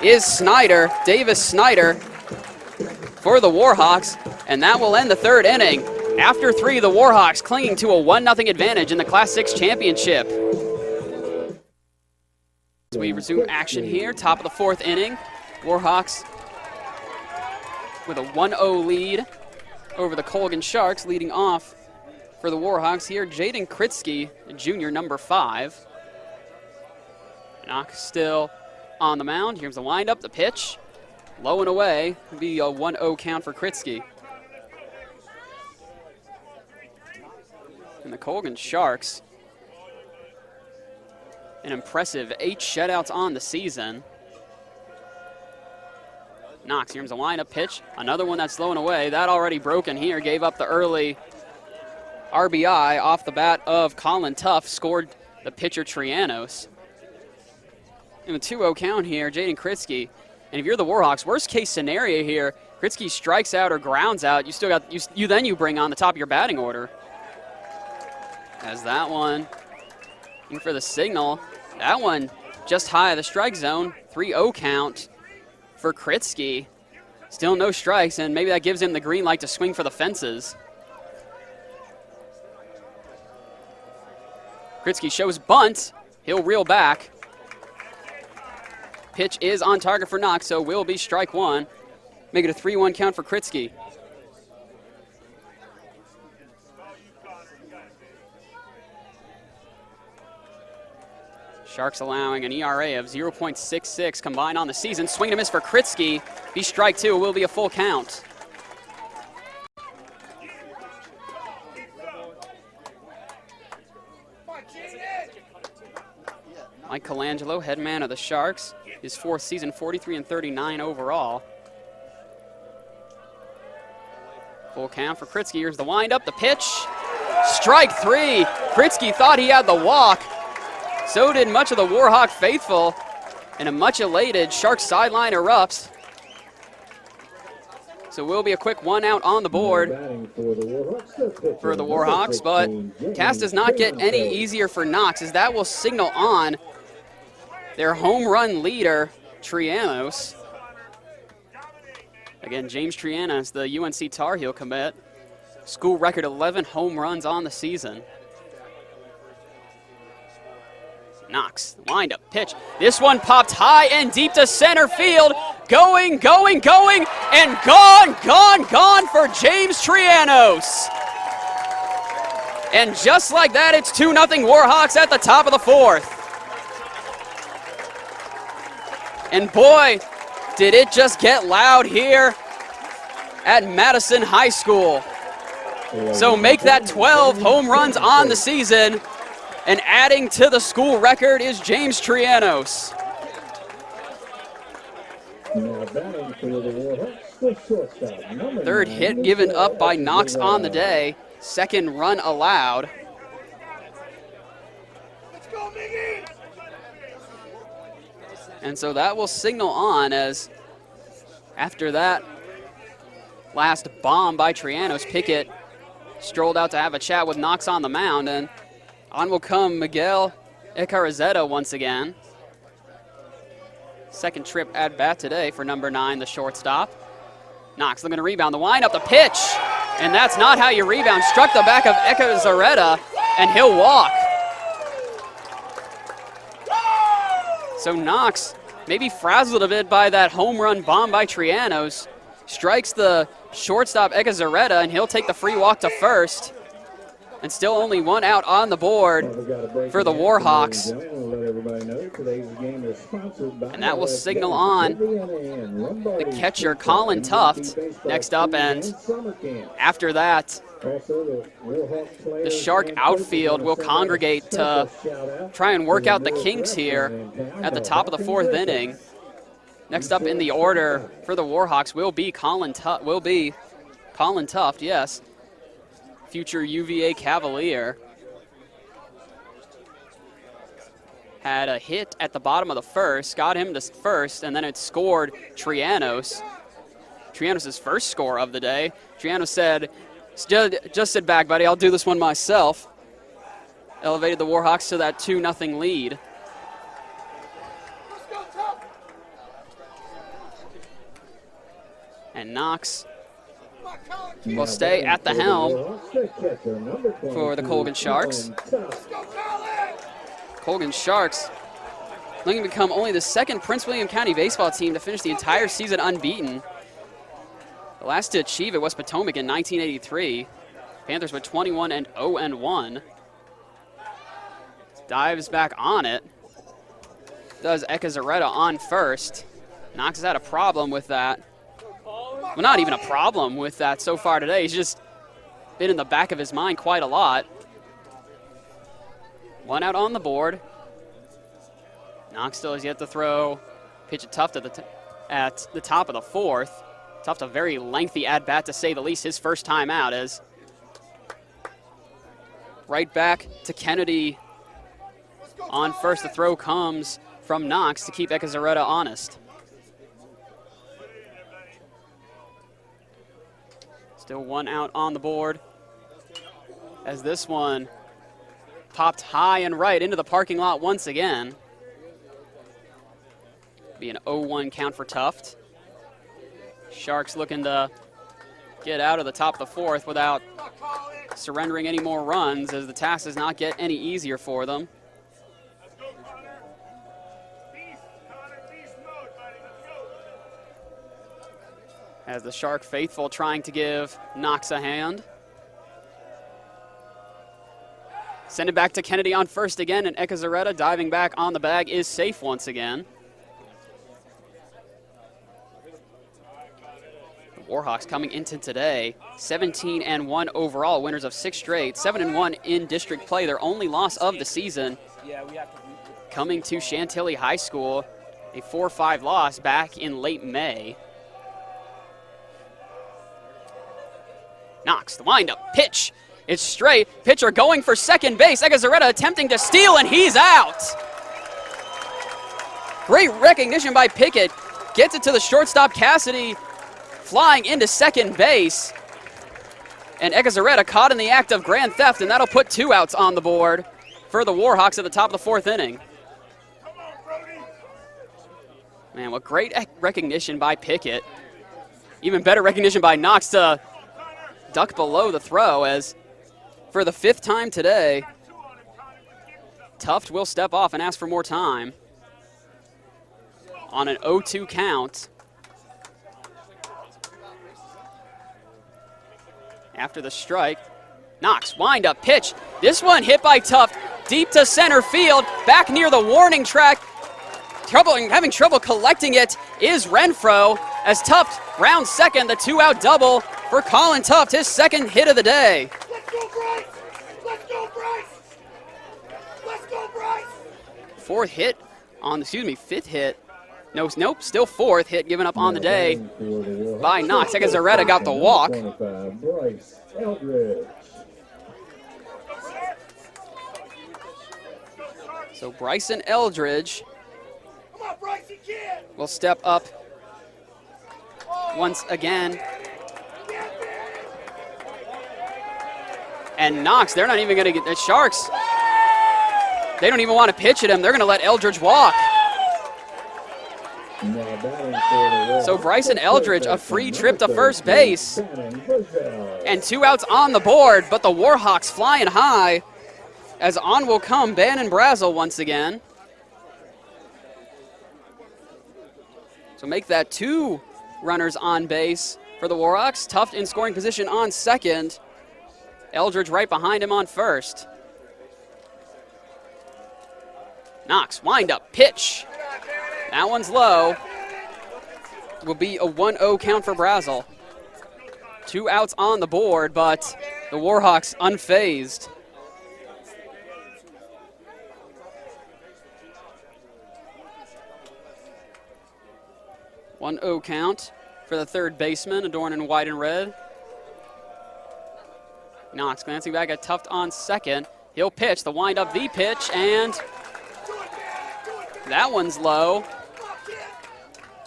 is Snyder, Davis Snyder, for the Warhawks, and that will end the third inning. After 3, the Warhawks clinging to a 1-0 advantage in the Class 6 championship. As we resume action here, top of the 4th inning, Warhawks with a 1-0 lead over the Colgan Sharks. Leading off for the Warhawks here, Jaden Kritsky, junior, number 5. Knock still on the mound. Here's the windup, the pitch. Low and away, it'll be a 1-0 count for Kritsky. And the Colgan Sharks, an impressive 8 shutouts on the season. Knox, here's a lineup pitch. Another one that's slowing away. That already broken here. Gave up the early RBI off the bat of Colin Tuff. Scored the pitcher Trianos. In a 2-0 count here, Jaden Kritzky. And if you're the Warhawks, worst case scenario here, Kritzky strikes out or grounds out. You still got you bring on the top of your batting order. As that one, looking for the signal. That one just high of the strike zone. 3-0 count for Kritzky. Still no strikes, and maybe that gives him the green light to swing for the fences. Kritzky shows bunt. He'll reel back. Pitch is on target for Knox, so will be strike one. Make it a 3-1 count for Kritzky. Sharks allowing an ERA of 0.66 combined on the season. Swing and a miss for Kritzky. Be strike two. It will be a full count. Mike Colangelo, head man of the Sharks. His fourth season, 43-39 overall. Full count for Kritzky. Here's the windup, the pitch. Strike three. Kritzky thought he had the walk. So did much of the Warhawk faithful, and a much elated Sharks sideline erupts. So will be a quick one out on the board for the Warhawks, but task does not get any easier for Knox, as that will signal on their home run leader, Trianos. Again, James Trianos, the UNC Tar Heel commit. School record 11 home runs on the season. Knox, wind-up pitch. This one popped high and deep to center field. Going, and gone for James Trianos. And just like that, it's 2-0 Warhawks at the top of the fourth. And boy, did it just get loud here at Madison High School. So make that 12 home runs on the season. And adding to the school record is James Trianos. Third hit given up by Knox on the day. Second run allowed. And so that will signal on, as after that last bomb by Trianos, Pickett strolled out to have a chat with Knox on the mound, and on will come Miguel Icarazeta once again. Second trip at bat today for number 9, the shortstop. Knox looking to rebound. The wind up, the pitch. And that's not how you rebound. Struck the back of Icarazeta, and he'll walk. So Knox, maybe frazzled a bit by that home run bomb by Trianos, strikes the shortstop Icarazeta, and he'll take the free walk to first. And still only one out on the board for the Warhawks. And that will signal on the catcher, Colin Tuft, next up. And after that, the Shark outfield will congregate to try and work out the kinks here at the top of the fourth inning. Next up in the order for the Warhawks will be Colin Tuft, yes. Future UVA Cavalier. Had a hit at the bottom of the first, got him to first, and then it scored Trianos. Trianos' first score of the day. Trianos said, just sit back, buddy, I'll do this one myself. Elevated the Warhawks to that 2-0 lead. And Knox will stay at the helm for the Colgan Sharks. Colgan Sharks looking to become only the second Prince William County baseball team to finish the entire season unbeaten. The last to achieve it was Potomac in 1983. Panthers were 21-0-1. Dives back on it. Does Icarazeta on first. Knox has had a problem with that. Well, not even a problem with that so far today. He's just been in the back of his mind quite a lot. One out on the board. Knox still has yet to throw. Pitch it tough to the at the top of the fourth. Tuft, a very lengthy at-bat to say the least, his first time out, as right back to Kennedy on first. The throw comes from Knox to keep Ecazaretta honest. Still one out on the board, as this one popped high and right into the parking lot once again. Be an 0-1 count for Tuft. Sharks looking to get out of the top of the fourth without surrendering any more runs, as the task does not get any easier for them. As the Shark faithful trying to give Knox a hand. Send it back to Kennedy on first again, and Ecazaretta diving back on the bag is safe once again. The Warhawks coming into today 17-1 overall, winners of 6 straight, 7-1 in district play, their only loss of the season. Coming to Chantilly High School, a 4-5 loss back in late May. Knox, the windup, pitch. It's straight. Pitcher going for second base. Ecazaretta attempting to steal, and he's out. Great recognition by Pickett. Gets it to the shortstop, Cassidy, flying into second base. And Ecazaretta caught in the act of grand theft, and that'll put 2 outs on the board for the Warhawks at the top of the fourth inning. Man, what great recognition by Pickett. Even better recognition by Knox to duck below the throw, as for the 5th time today, Tuft will step off and ask for more time on an 0-2 count. After the strike, Knox, wind up, pitch. This one hit by Tuft, deep to center field, back near the warning track. Having trouble collecting it is Renfro, as Tuft rounds second, the 2-out double for Colin Tuft, his 2nd hit of the day. Let's go, Bryce! Let's go, Bryce! Let's go, Bryce! 5th hit. Nope, still 4th hit given up on the day by Knox. Ecazaretta got the walk. So Bryson Eldridge will step up once again. And Knox, they're not even going to get the Sharks. They don't even want to pitch at him. They're going to let Eldridge walk. So Bryson Eldridge, a free trip to first base. And 2 outs on the board, but the Warhawks flying high, as on will come Bannon Brazel once again. So make that 2 runners on base for the Warhawks. Tuft in scoring position on second. Eldridge right behind him on first. Knox, wind up, pitch. That one's low. Will be a 1-0 count for Brazel. 2 outs on the board, but the Warhawks unfazed. One 1-0 count for the third baseman, adorned in white and red. Knox glancing back at Tuft on second. He'll pitch, the windup, the pitch, and that one's low.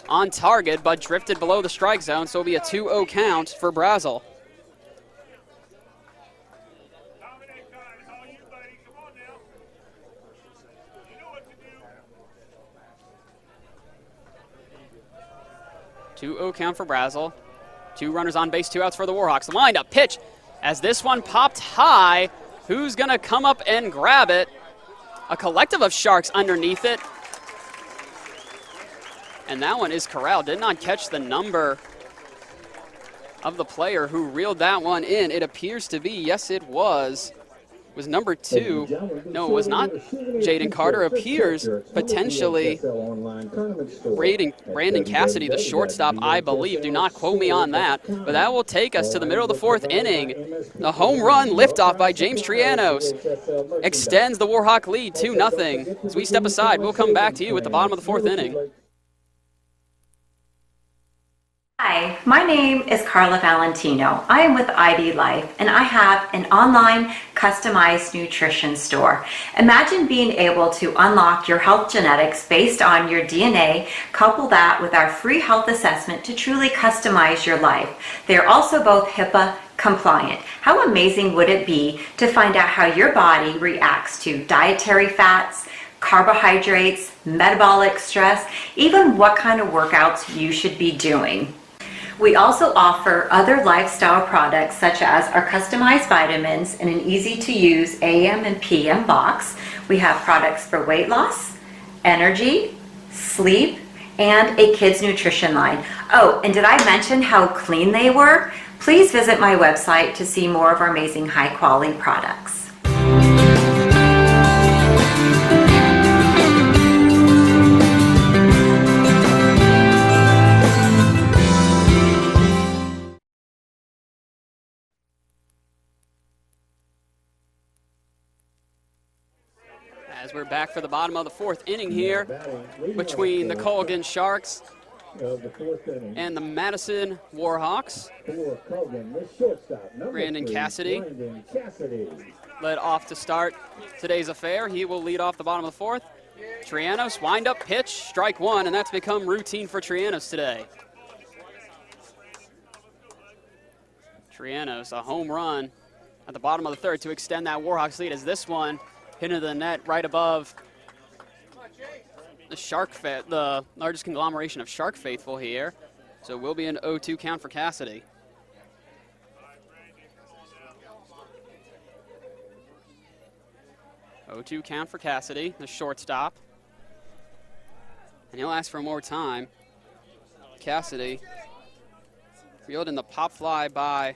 On target, but drifted below the strike zone, so it'll be a 2-0 count for Brazel. Two-0 count for Brazel. 2 runners on base, 2 outs for the Warhawks. The windup, pitch, as this one popped high. Who's gonna come up and grab it? A collective of Sharks underneath it. And that one is corralled. Did not catch the number of the player who reeled that one in. It appears to be, yes it was number 2. No, it was not Jaden Carter. Appears potentially Brandon Cassidy, the shortstop, I believe. Do not quote me on that. But that will take us to the middle of the 4th inning. The home run liftoff by James Trianos extends the Warhawk lead 2-0. As we step aside, we'll come back to you at the bottom of the 4th inning. Hi, my name is Carla Valentino. I am with ID Life and I have an online customized nutrition store. Imagine being able to unlock your health genetics based on your DNA, couple that with our free health assessment to truly customize your life. They are also both HIPAA compliant. How amazing would it be to find out how your body reacts to dietary fats, carbohydrates, metabolic stress, even what kind of workouts you should be doing. We also offer other lifestyle products such as our customized vitamins in an easy to use AM and PM box. We have products for weight loss, energy, sleep, and a kids nutrition line. Oh, and did I mention how clean they were? Please visit my website to see more of our amazing high quality products. As we're back for the bottom of the fourth inning here between the Colgan Sharks and the Madison Warhawks. Brandon Cassidy led off to start today's affair. He will lead off the bottom of the fourth. Trianos, wind-up pitch, strike one, and that's become routine for Trianos today. Trianos, a home run at the bottom of the third to extend that Warhawks lead as this one hit into the net right above the largest conglomeration of Shark faithful here. So it will be an 0-2 count for Cassidy. (0-2) count for Cassidy, the shortstop. And he'll ask for more time. Cassidy reeled in the pop fly by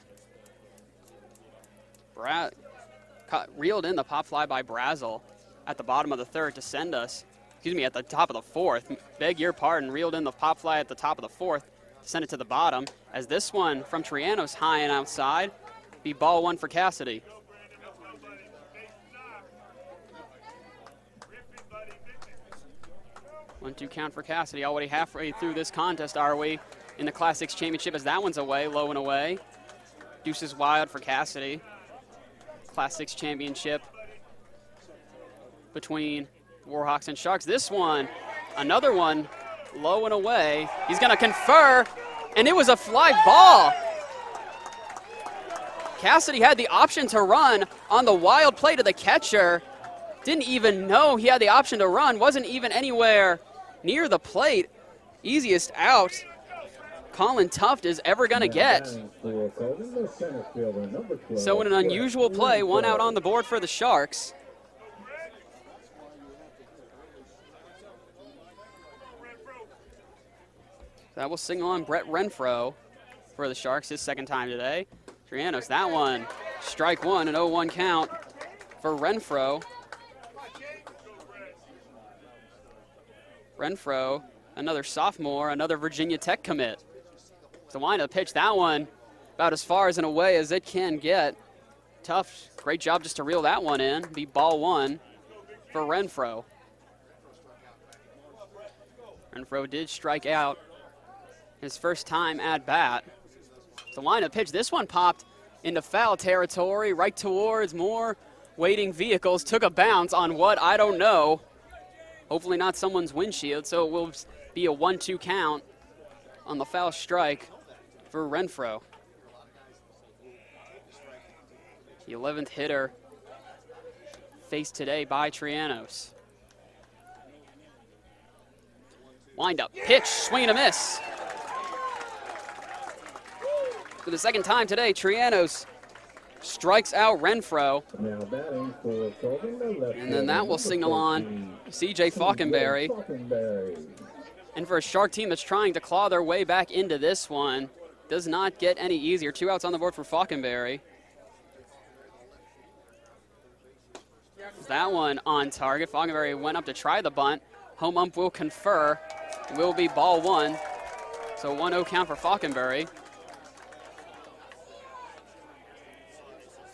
Brazel at the bottom of the third to send us, at the top of the fourth. Beg your pardon, reeled in the pop fly at the top of the fourth to send it to the bottom. As this one from Trianos high and outside, be ball one for Cassidy. (1-2) count for Cassidy. Already halfway through this contest, are we, in the Class 6 championship, as that one's away, low and away. Deuces wild for Cassidy. Class 6 championship between Warhawks and Sharks. This one, another one, low and away. He's going to confer, and it was a fly ball. Cassidy had the option to run on the wild play to the catcher. Didn't even know he had the option to run. Wasn't even anywhere near the plate. Easiest out Colin Tuft is ever going to get. So in an unusual play, one out on the board for the Sharks. That will signal on Brett Renfro for the Sharks, his second time today. Trianos, that one, strike one, an 0-1 count for Renfro. Renfro, another sophomore, another Virginia Tech commit. The wind-up pitch, that one about as far as and away as it can get. Tough, great job just to reel that one in. Be ball one for Renfro. Renfro did strike out his first time at bat. The wind-up pitch, this one popped into foul territory right towards more waiting vehicles. Took a bounce on what, I don't know. Hopefully not someone's windshield, so it will be a 1-2 count on the foul strike for Renfro. The 11th hitter faced today by Trianos. Wind up, pitch, swing and a miss. For the second time today, Trianos strikes out Renfro. And then that will signal on CJ Falkenberry. And for a Shark team that's trying to claw their way back into this one, does not get any easier. 2 outs on the board for Falkenberry. That one on target. Falkenberry went up to try the bunt. Home ump will confer. Will be ball one. So 1-0 count for Falkenberry.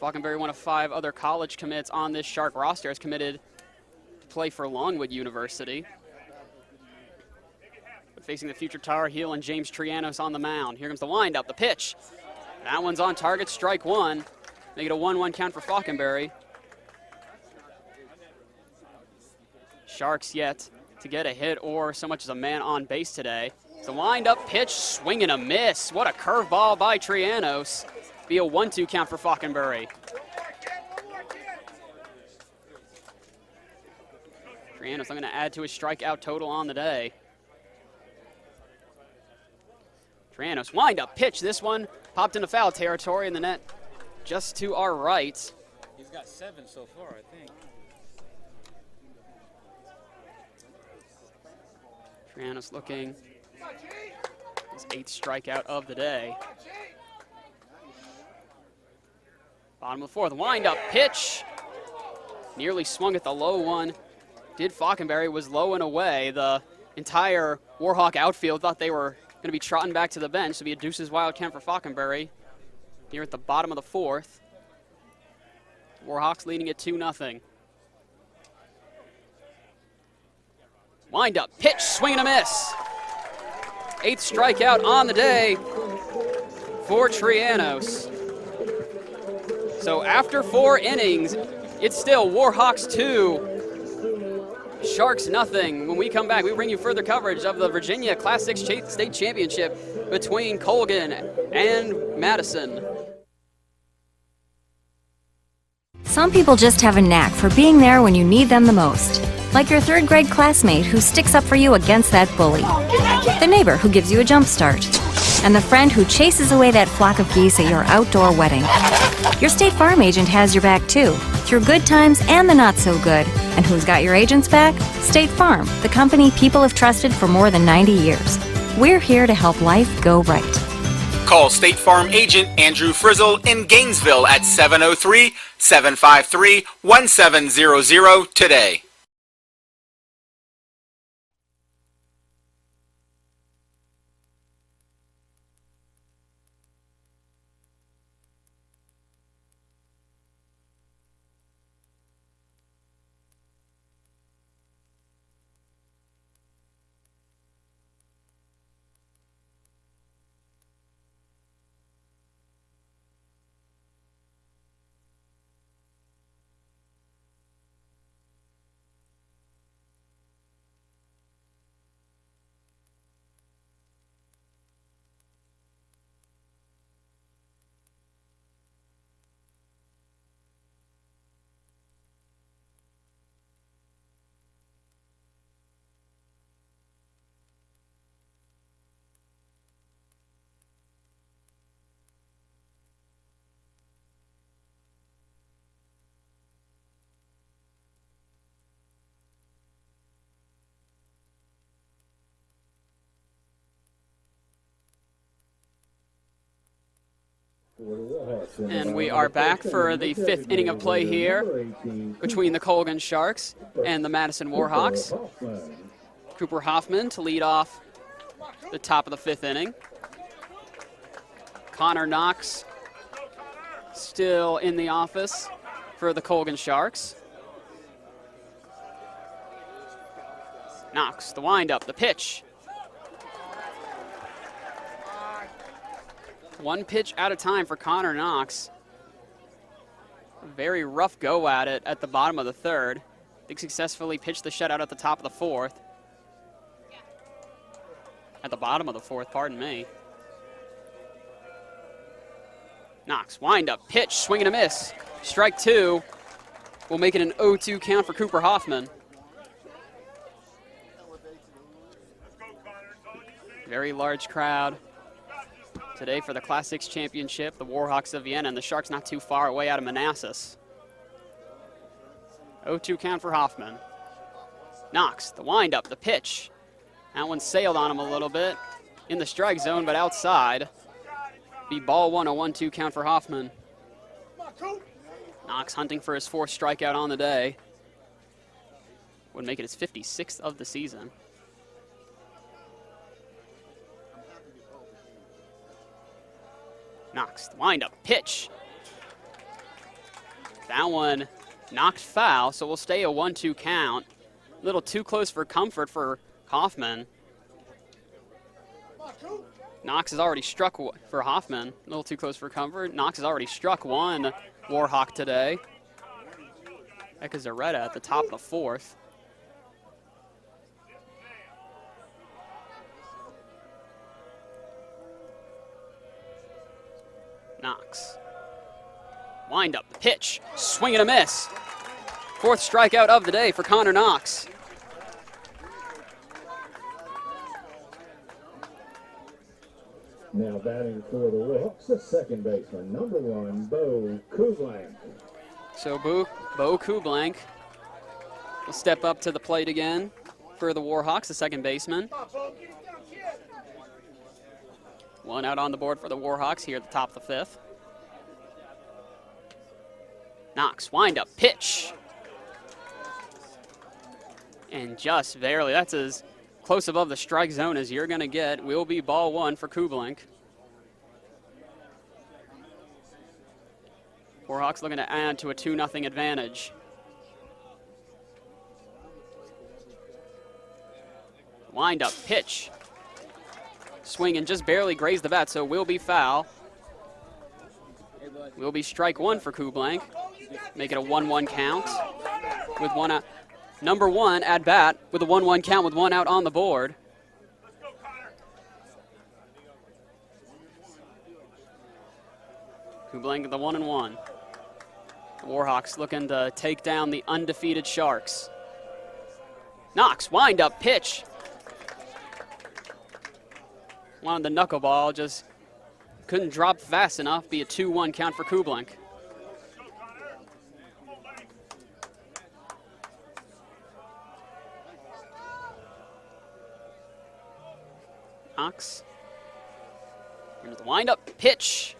Falkenberry, one of 5 other college commits on this Shark roster, is committed to play for Longwood University. facing the future Tar Heel and James Trianos on the mound. Here comes the windup, the pitch. That one's on target, strike one. Make it a 1-1 count for Falconberry. Sharks yet to get a hit or so much as a man on base today. It's a wind-up pitch, swing and a miss. What a curveball by Trianos. Be a 1-2 count for Falconberry. Trianos looking to add to his strikeout total on the day. Trianos wind-up pitch. This one popped into foul territory in the net just to our right. He's got 7 so far, I think. Trianos looking his 8th strikeout of the day. Bottom of the 4th, wind-up pitch. Nearly swung at the low one. Did Falconberry, was low and away. The entire Warhawk outfield thought they were going to be trotting back to the bench. So be a deuces wild count for Falconberry here at the bottom of the 4th. Warhawks leading it 2-0. Wind up, pitch, swing and a miss. 8th strikeout on the day for Trianos. So after 4 innings, it's still Warhawks 2, Sharks nothing. When we come back, we bring you further coverage of the Virginia Class 6 State Championship between Colgan and Madison. Some people just have a knack for being there when you need them the most. Like your 3rd grade classmate who sticks up for you against that bully. The neighbor who gives you a jump start. And the friend who chases away that flock of geese at your outdoor wedding. Your State Farm agent has your back too, through good times and the not so good. And who's got your agent's back? State Farm, the company people have trusted for more than 90 years. We're here to help life go right. Call State Farm agent Andrew Frizzle in Gainesville at 703-753-1700 today. And we are back for the 5th inning of play here between the Colgan Sharks and the Madison Warhawks. Cooper Hoffman to lead off the top of the 5th inning. Connor Knox still in the office for the Colgan Sharks. Knox, the windup, the pitch. One pitch at a time for Connor Knox. A very rough go at it at the bottom of the 3rd. I think successfully pitched the shutout at the top of the 4th. At the bottom of the 4th, pardon me. Knox, windup, pitch, swing and a miss. Strike 2 will make it an 0-2 count for Cooper Hoffman. Very large crowd today for the Class 6 Championship, the Warhawks of Vienna, and the Sharks not too far away out of Manassas. 0-2 count for Hoffman. Knox, the windup, the pitch. That one sailed on him a little bit in the strike zone, but outside. Be ball 1, a 1-2 count for Hoffman. Knox hunting for his 4th strikeout on the day. Would make it his 56th of the season. Knox, the windup, pitch. That one knocked foul, so we'll stay a 1-2 count. A little too close for comfort for Hoffman. Knox has already struck for Hoffman. A little too close for comfort. Knox has already struck one Warhawk today. Ekazaretta at the top of the fourth. Knox. Wind up, the pitch, swing and a miss. Fourth strikeout of the day for Connor Knox. Now batting for the Warhawks, the second baseman, number 1, Bo Kublank. So Bo Kublank will step up to the plate again for the Warhawks, the second baseman. One out on the board for the Warhawks here at the top of the fifth. Knox, wind up, pitch. And just barely, that's as close above the strike zone as you're gonna get. Will be ball one for Kublank. Warhawks looking to add to a 2-0 advantage. Wind up, pitch. Swing and just barely grazed the bat, so will be foul. Will be strike one for Kublank. Make it a 1-1 count with one out. Number 1 at bat with a 1-1 count with one out on the board. Kublank the 1-1. Warhawks looking to take down the undefeated Sharks. Knox, wind up, pitch. Wanted the knuckleball, just couldn't drop fast enough. Be a 2-1 count for Kublank. Knox. Here's the wind up, pitch.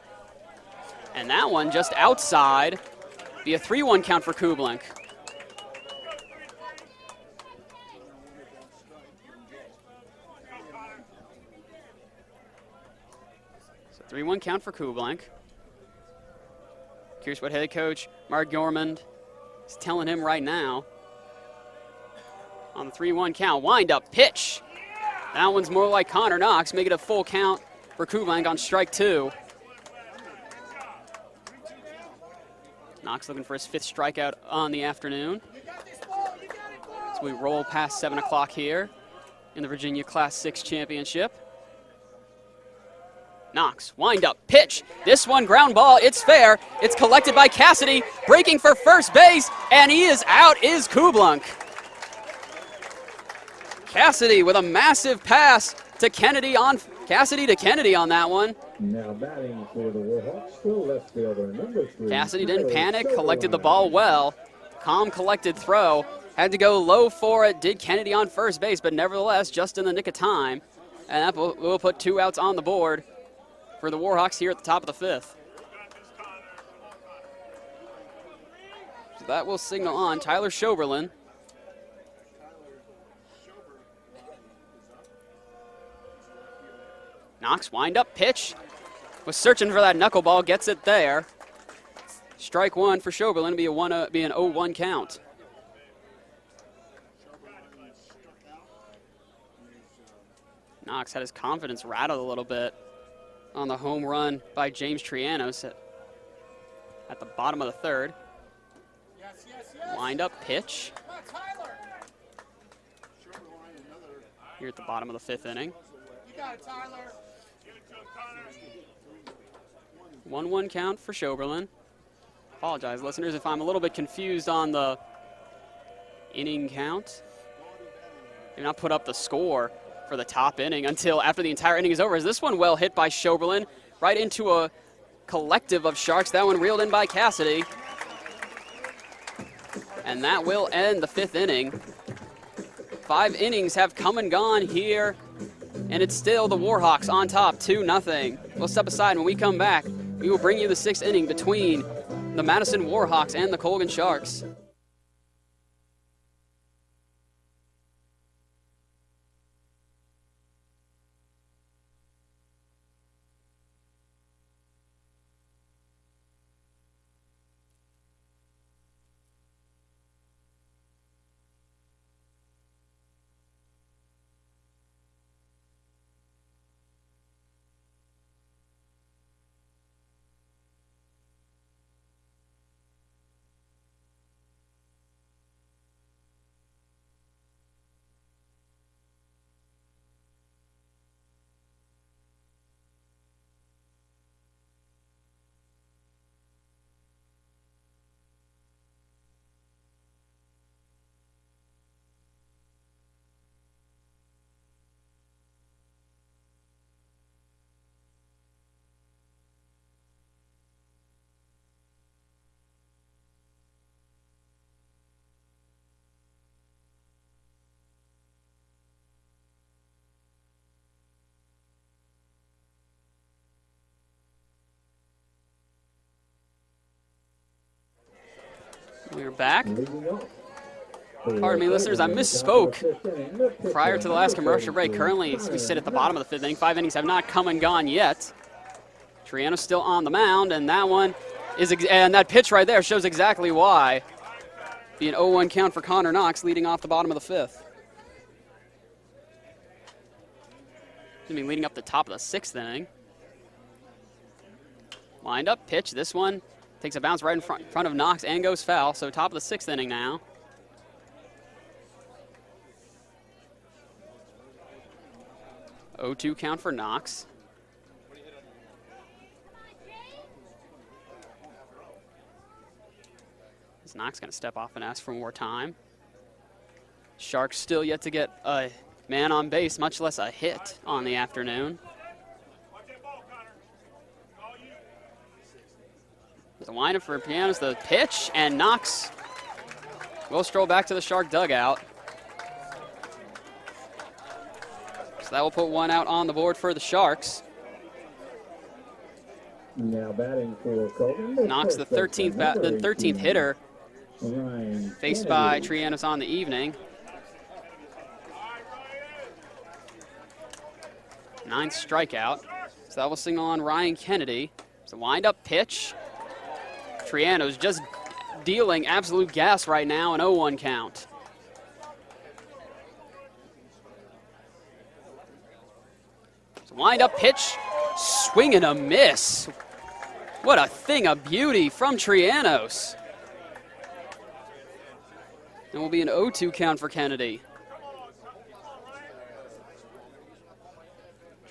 And that one just outside. Be a 3-1 count for Kublank. So 3-1 count for Kublank. Curious what head coach Mark Gormand is telling him right now. On the 3-1 count, wind up, pitch. That one's more like Connor Knox. Make it a full count for Kublank on strike 2. Knox looking for his 5th strikeout on the afternoon. So we roll past 7 o'clock here in the Virginia Class 6 Championship. Knox, wind up, pitch. This one ground ball, it's fair. It's collected by Cassidy, breaking for first base, and he is out, is Kublank. Cassidy with a massive pass to Kennedy on that one. Now batting for the Warhawks, the left fielder, number 3. Cassidy didn't panic, collected the ball well. Calm, collected throw. Had to go low for it, did Kennedy on first base, but nevertheless, just in the nick of time. And that will put 2 outs on the board for the Warhawks here at the top of the 5th. So that will signal on Tyler Schoberlin. Knox, wind up, pitch. Was searching for that knuckleball, gets it there. Strike 1 for Schoberlin, be an 0-1 count. Knox had his confidence rattled a little bit on the home run by James Trianos at the bottom of the 3rd. Wind up, pitch. Here at the bottom of the 5th inning. 1-1 count for Schoberlin. Apologize, listeners, if I'm a little bit confused on the inning count. Maybe not put up the score for the top inning until after the entire inning is over. Is this one well hit by Schoberlin? Right into a collective of Sharks. That one reeled in by Cassidy. And that will end the 5th inning. 5 innings have come and gone here. And it's still the Warhawks on top, 2-0. We'll step aside. When we come back, we will bring you the 6th inning between the Madison Warhawks and the Colgan Sharks. We're back. Leading off. Pardon me, listeners, I misspoke prior to the last commercial break. Currently, we sit at the bottom of the 5th inning. 5 innings have not come and gone yet. Triano's still on the mound, and that one is, and that pitch right there shows exactly why. Be an 0-1 count for Connor Knox, leading off the bottom of the 5th. Leading up the top of the 6th inning. Wind up pitch. This one takes a bounce right in front of Knox and goes foul. So top of the 6th inning now. (0-2) count for Knox. Is Knox going to step off and ask for more time? Sharks still yet to get a man on base, much less a hit on the afternoon. The windup for Piano's the pitch, and Knox will stroll back to the Shark dugout. So that will put one out on the board for the Sharks. Now batting for Colgan. Knox, the 13th hitter, faced by Trianos on the evening. 9th strikeout. So that will signal on Ryan Kennedy. It's a wind-up pitch. Triano's just dealing absolute gas right now, an 0-1 count. It's a wind-up pitch. Swing and a miss. What a thing of beauty from Trianos. And will be an 0-2 count for Kennedy.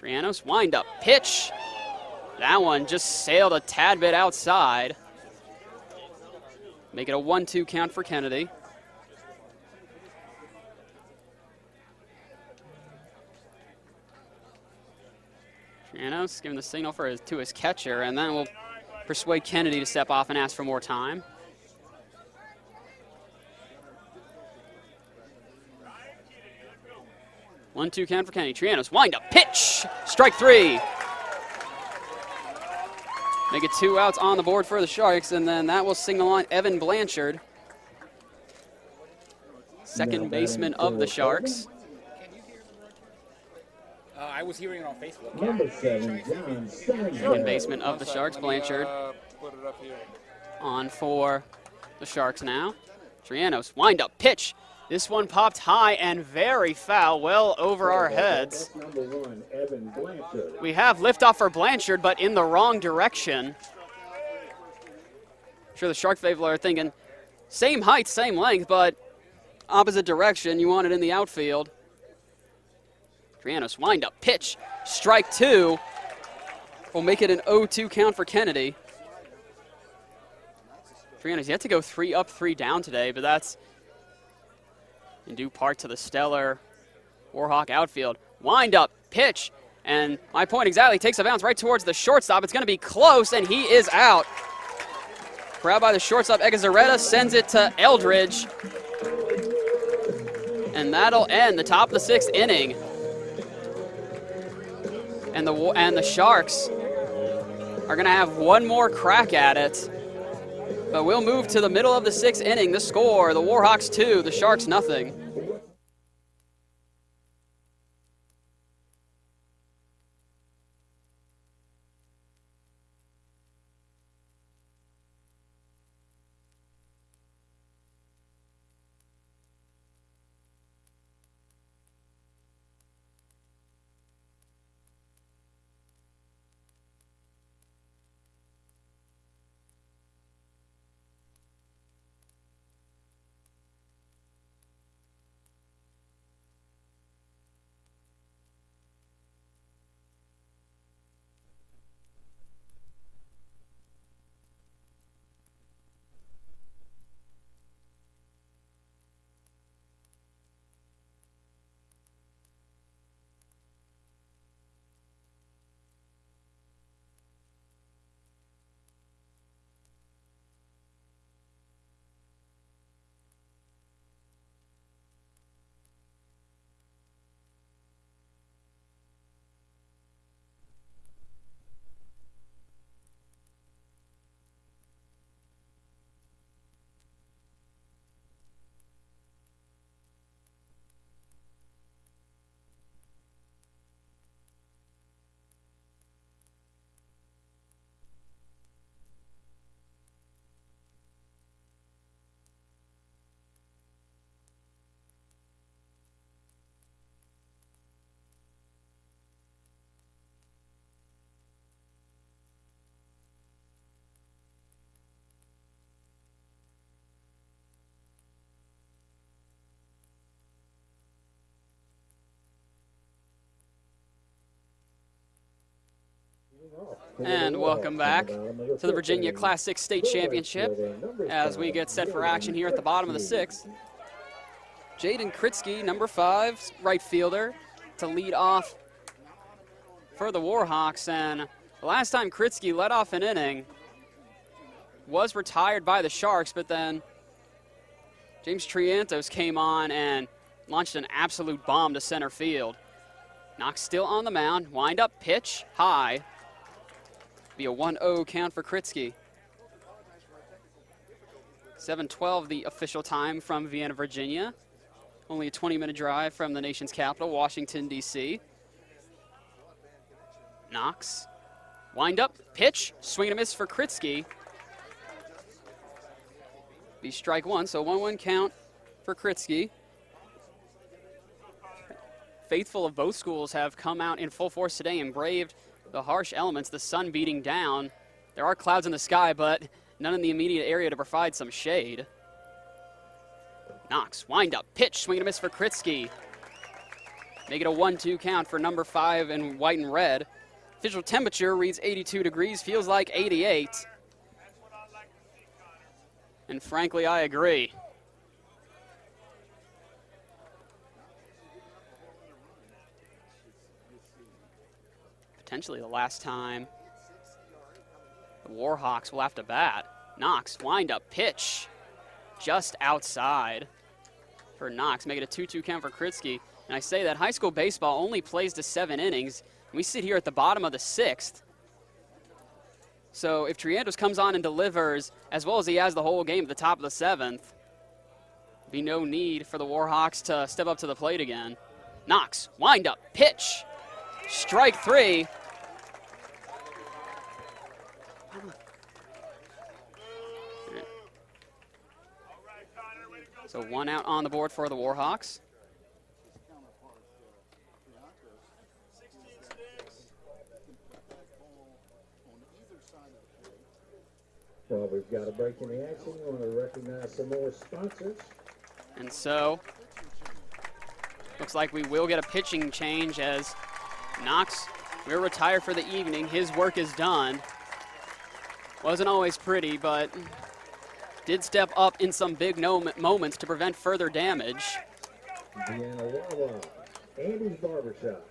Trianos, wind-up pitch. That one just sailed a tad bit outside. Make it a 1-2 count for Kennedy. Trianos giving the signal to his catcher, and then we'll persuade Kennedy to step off and ask for more time. One-two count for Kennedy. Trianos, wind-up pitch. Strike 3. Make it 2 outs on the board for the Sharks, and then that will signal on Evan Blanchard, second baseman of the Sharks. I was hearing it on Facebook. Number 7, John Steinberg. Second baseman of the Sharks, Blanchard, Put it up here. on for the Sharks now. Trianos, wind-up pitch. This one popped high and very foul, well over our heads. Number 1, Evan Blanchard. We have liftoff for Blanchard, but in the wrong direction. I'm sure the Shark faithful are thinking, same height, same length, but opposite direction. You want it in the outfield. Trianos, wind-up pitch. Strike 2. Will make it an 0-2 count for Kennedy. Trianos yet to go 3 up, 3 down today, but that's in due part to the stellar Warhawk outfield. Wind-up pitch, and my point exactly, takes a bounce right towards the shortstop. It's going to be close, and he is out. Grabbed by the shortstop, Egazareta sends it to Eldridge, and that'll end the top of the 6th inning. And the Sharks are going to have one more crack at it. But we'll move to the middle of the 6th inning. The score, the Warhawks 2, the Sharks nothing. And welcome back to the Virginia Class 6 State Championship as we get set for action here at the bottom of the sixth. Jaden Kritzky, number 5, right fielder, to lead off for the Warhawks. And the last time Kritzky led off an inning was retired by the Sharks, but then James Triantos came on and launched an absolute bomb to center field. Knox still on the mound, wind up pitch, high. Be a 1-0 count for Kritzky. 7:12 the official time from Vienna, Virginia. Only a 20-minute drive from the nation's capital, Washington, D.C. Knox, wind up, pitch, swing and a miss for Kritzky. Be strike one, so 1-1 count for Kritzky. Faithful of both schools have come out in full force today and braved the harsh elements, the sun beating down. There are clouds in the sky, but none in the immediate area to provide some shade. Knox, wind up, pitch, swing and a miss for Kritzky. Make it a 1-2 count for number 5 in white and red. Official temperature reads 82 degrees, feels like 88. And frankly, I agree. Potentially the last time the Warhawks will have to bat. Knox, wind up, pitch, just outside for Knox. Make it a 2-2 count for Kritzky. And I say that high school baseball only plays to 7 innings. We sit here at the bottom of the 6th. So if Triantos comes on and delivers as well as he has the whole game at the top of the 7th, be no need for the Warhawks to step up to the plate again. Knox, wind up, pitch, strike 3. So 1 out on the board for the Warhawks. Well, we've got a break in the action. We want to recognize some more sponsors. And so, looks like we will get a pitching change as Knox will retire for the evening. His work is done. Wasn't always pretty, but did step up in some big moments to prevent further damage. Vienna Wawa, Andy's Barbershop.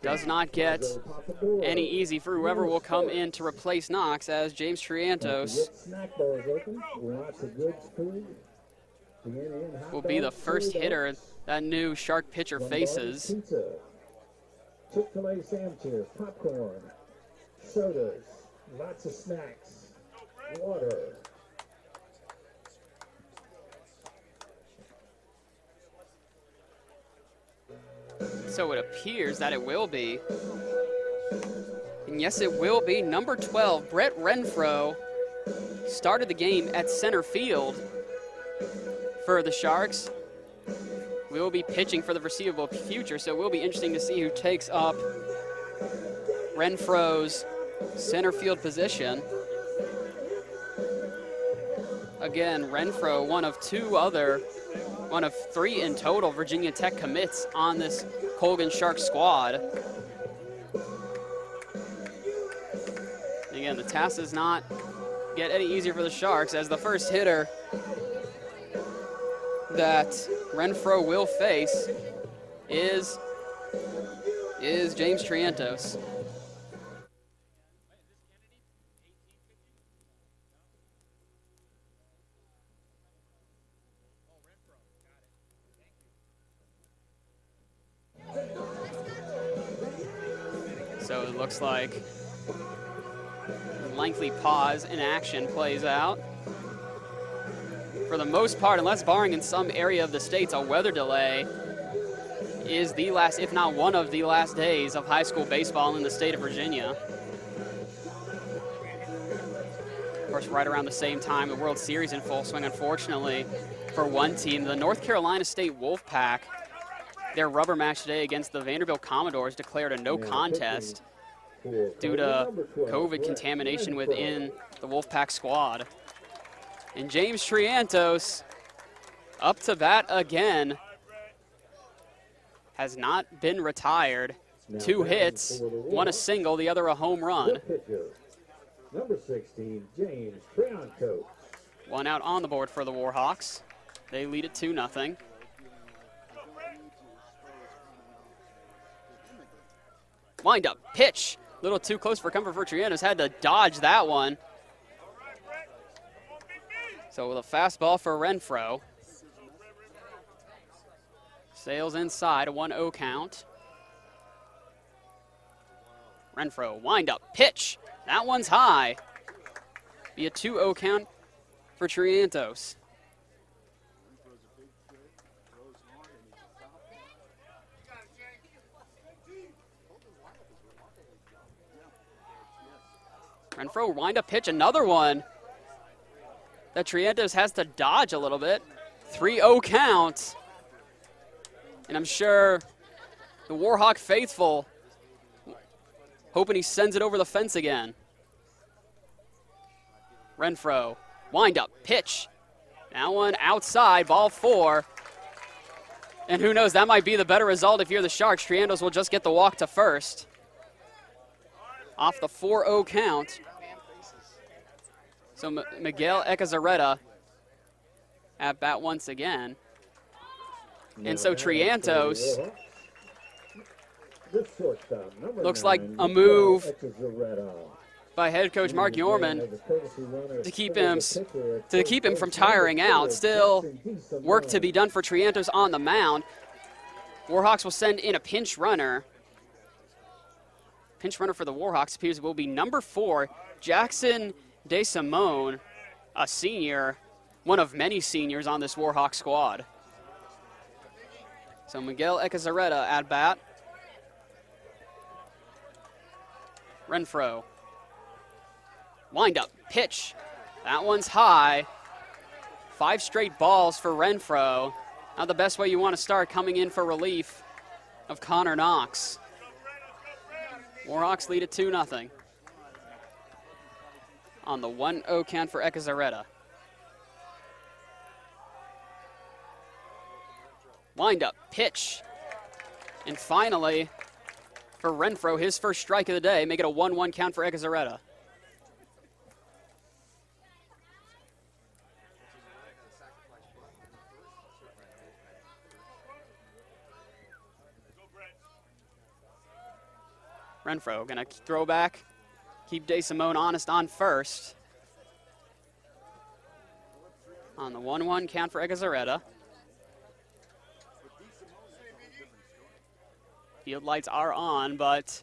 Does not get any easy for whoever will come in to replace Knox, as James Triantos will be the first hitter that new Shark pitcher faces. Chick-fil-A sandwiches, popcorn, sodas, lots of snacks, water. So it appears that it will be. And yes, it will be. Number 12, Brett Renfro, started the game at center field for the Sharks. Will be pitching for the foreseeable future, so it will be interesting to see who takes up Renfro's center field position. Again, Renfro, one of 3 in total Virginia Tech commits on this Colgan Sharks squad. Again, the task does not get any easier for the Sharks, as the first hitter that Renfro will face is James Triantos. So it looks like a lengthy pause in action plays out. For the most part, unless barring in some area of the states, a weather delay is the last, if not one of the last days of high school baseball in the state of Virginia. Of course, right around the same time, the World Series in full swing, unfortunately, for one team. The North Carolina State Wolfpack, their rubber match today against the Vanderbilt Commodores, declared a no contest due to COVID contamination within the Wolfpack squad. And James Triantos, up to bat again, has not been retired. 2 hits, one a single, the other a home run. Number 16, James Trianto. 1 out on the board for the Warhawks. They lead it 2-0. Wind up, pitch. A little too close for comfort for Triantos. Had to dodge that one. So with a fastball for Renfro. Sails inside, a 1-0 count. Renfro, wind up, pitch. That one's high. Be a 2-0 count for Triantos. Renfro, wind up, pitch, another one that Triantos has to dodge a little bit. 3-0 count. And I'm sure the Warhawk faithful hoping he sends it over the fence again. Renfro, wind up, pitch. That one outside, ball 4. And who knows, that might be the better result if you're the Sharks. Triantos will just get the walk to first. Off the 4-0 count. So Miguel Ecazareta at bat once again. And so Triantos looks like a move by head coach Mark Yorman to keep him from tiring out. Still work to be done for Triantos on the mound. Warhawks will send in a pinch runner. Pinch runner for the Warhawks appears will be number 4, Jackson DeSimone, a senior, one of many seniors on this Warhawk squad. So Miguel Ecazareta at bat. Renfro. Wind up, pitch. That one's high. 5 straight balls for Renfro. Not the best way you want to start coming in for relief of Connor Knox. Warhawks lead at 2-0. On the 1-0 count for Ecazareta. Wind up, pitch. And finally, for Renfro, his first strike of the day, make it a 1-1 count for Ecazareta. Renfro gonna throw back, keep DeSimone honest on first. On the 1-1 count for Ecazareta. Field lights are on, but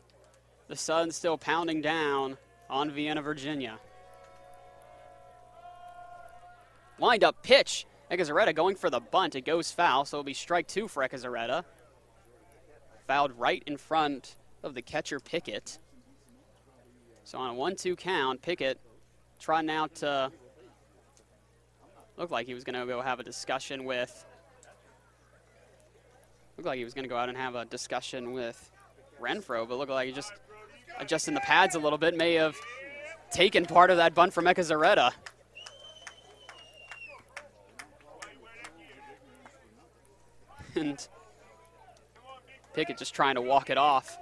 the sun's still pounding down on Vienna, Virginia. Wind up pitch. Ecazareta going for the bunt. It goes foul, so it'll be strike 2 for Ecazareta. Fouled right in front of the catcher Pickett. So on a 1-2 count, Pickett trying now to look like he was going to go have a discussion with. Looked like he was going to go out and have a discussion with Renfro, but looked like he just adjusting the pads a little bit, may have taken part of that bunt from Ecazareta. And Pickett just trying to walk it off.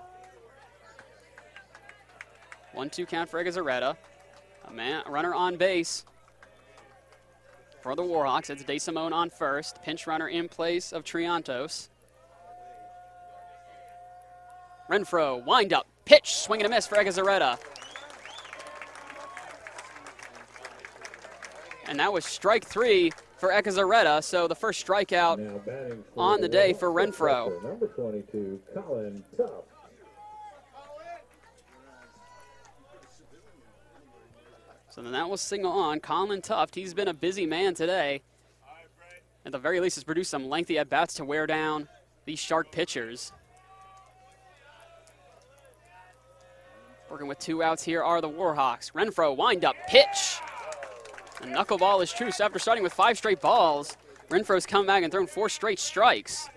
1-2 count for Ecazareta. A runner on base for the Warhawks. It's DeSimone on first. Pinch runner in place of Triantos. Renfro, wind up, pitch, swing and a miss for Ecazareta. And that was strike 3 for Ecazareta, so the first strikeout on the day for Renfro. Number 22, Colin Tuff. So then that was single on Colin Tuft. He's been a busy man today. At the very least, has produced some lengthy at-bats to wear down these Shark pitchers. Working with 2 outs here are the Warhawks. Renfro, wind up, pitch. A knuckleball is true. So after starting with 5 straight balls, Renfro's come back and thrown 4 straight strikes.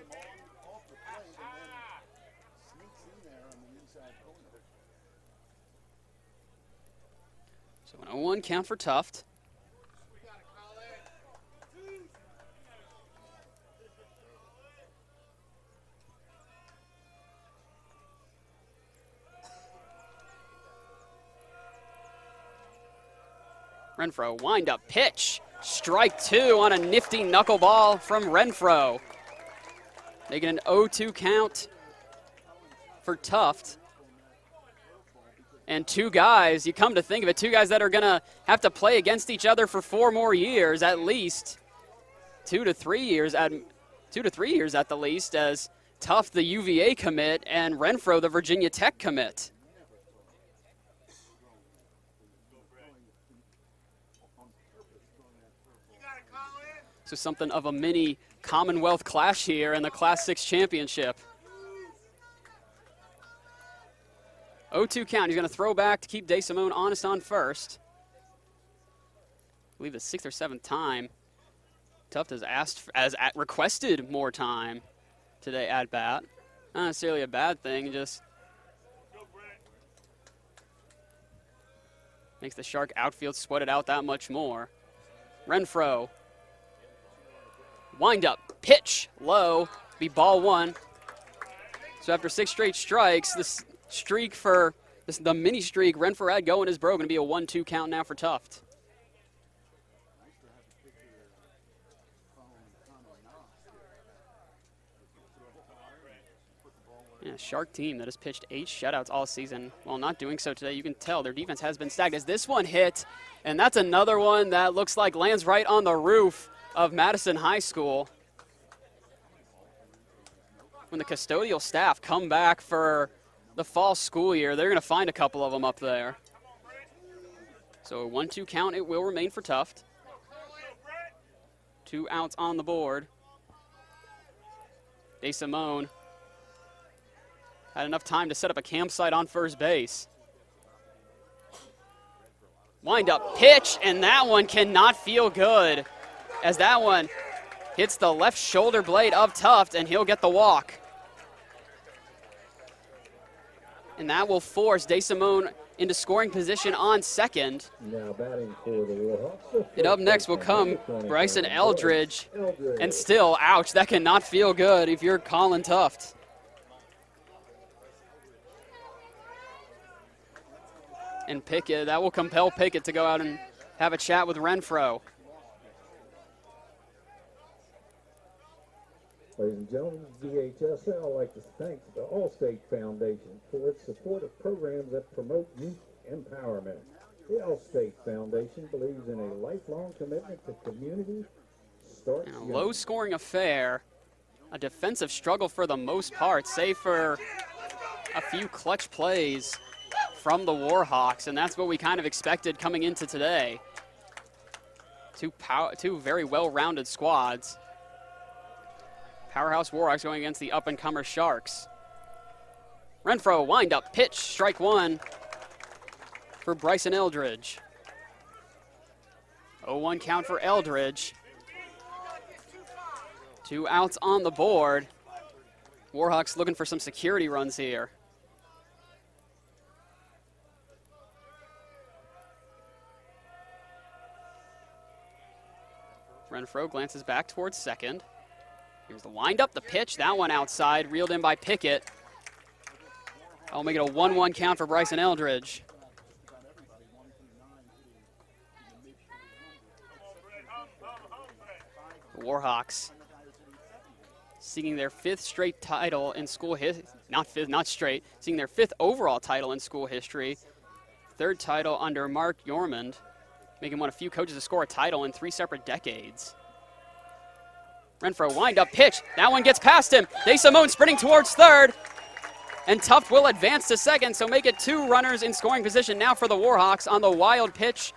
So an 0-1 count for Tuft. Renfro, wind up, pitch. Strike 2 on a nifty knuckleball from Renfro. Making an 0-2 count for Tuft. And two guys, you come to think of it, two guys that are going to have to play against each other for 4 more years at least. 2 to 3 years at the least, as Tuft, the UVA commit, and Renfro, the Virginia Tech commit. So something of a mini Commonwealth clash here in the Class 6 championship. 0-2 count. He's going to throw back to keep DeSimone honest on first. I believe the 6th or 7th time. Tuft has requested more time today at bat. Not necessarily a bad thing, just makes the Shark outfield sweat it out that much more. Renfro. Wind up, pitch, low, be ball 1. So after 6 straight strikes, this streak for the mini streak Renfro had going is broken. Going to be a 1-2 count now for Tuft. Yeah, Shark team that has pitched 8 shutouts all season. While not doing so today, you can tell their defense has been stacked as this one hit, and that's another one that looks like lands right on the roof of Madison High School. When the custodial staff come back for the fall school year, they're going to find a couple of them up there. So a 1-2 count, it will remain for Tuft. 2 outs on the board. DeSimone had enough time to set up a campsite on first base. Wind up, pitch, and that one cannot feel good, as that one hits the left shoulder blade of Tuft, and he'll get the walk. And that will force DeSimone into scoring position on second. Now batting for the Warhawks. And up next will come Bryson Eldridge. And still, ouch, that cannot feel good if you're Colin Tuft. And Pickett, that will compel Pickett to go out and have a chat with Renfro. Ladies and gentlemen, DHSL would like to thank the Allstate Foundation for its support of programs that promote youth empowerment. The Allstate Foundation believes in a lifelong commitment to community. And a low-scoring affair, a defensive struggle for the most part, save for a few clutch plays from the Warhawks, and that's what we kind of expected coming into today. Two very well-rounded squads. Powerhouse Warhawks going against the up-and-comer Sharks. Renfro, wind up, pitch, strike 1 for Bryson Eldridge. 0-1 count for Eldridge. 2 outs on the board. Warhawks looking for some security runs here. Renfro glances back towards second. Here's the windup, the pitch, that one outside, reeled in by Pickett. I'll make it a 1-1 count for Bryson Eldridge. The Warhawks seeking their 5th straight title in school history, seeking their 5th overall title in school history. 3rd title under Mark Yormond, making one of few coaches to score a title in 3 separate decades. Renfro, wind up, pitch. That one gets past him. DeSimone sprinting towards third. And Tuft will advance to second, so make it 2 runners in scoring position now for the Warhawks on the wild pitch.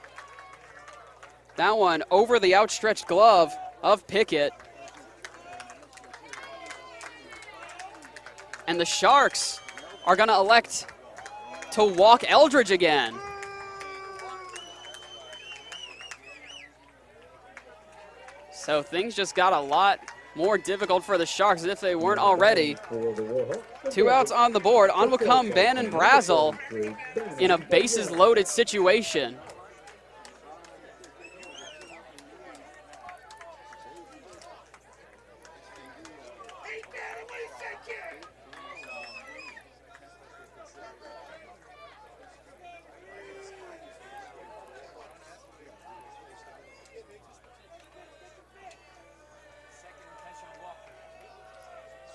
That one over the outstretched glove of Pickett. And the Sharks are going to elect to walk Eldridge again. So things just got a lot more difficult for the Sharks as if they weren't already. 2 outs on the board. On will come Bannon Brazel in a bases loaded situation.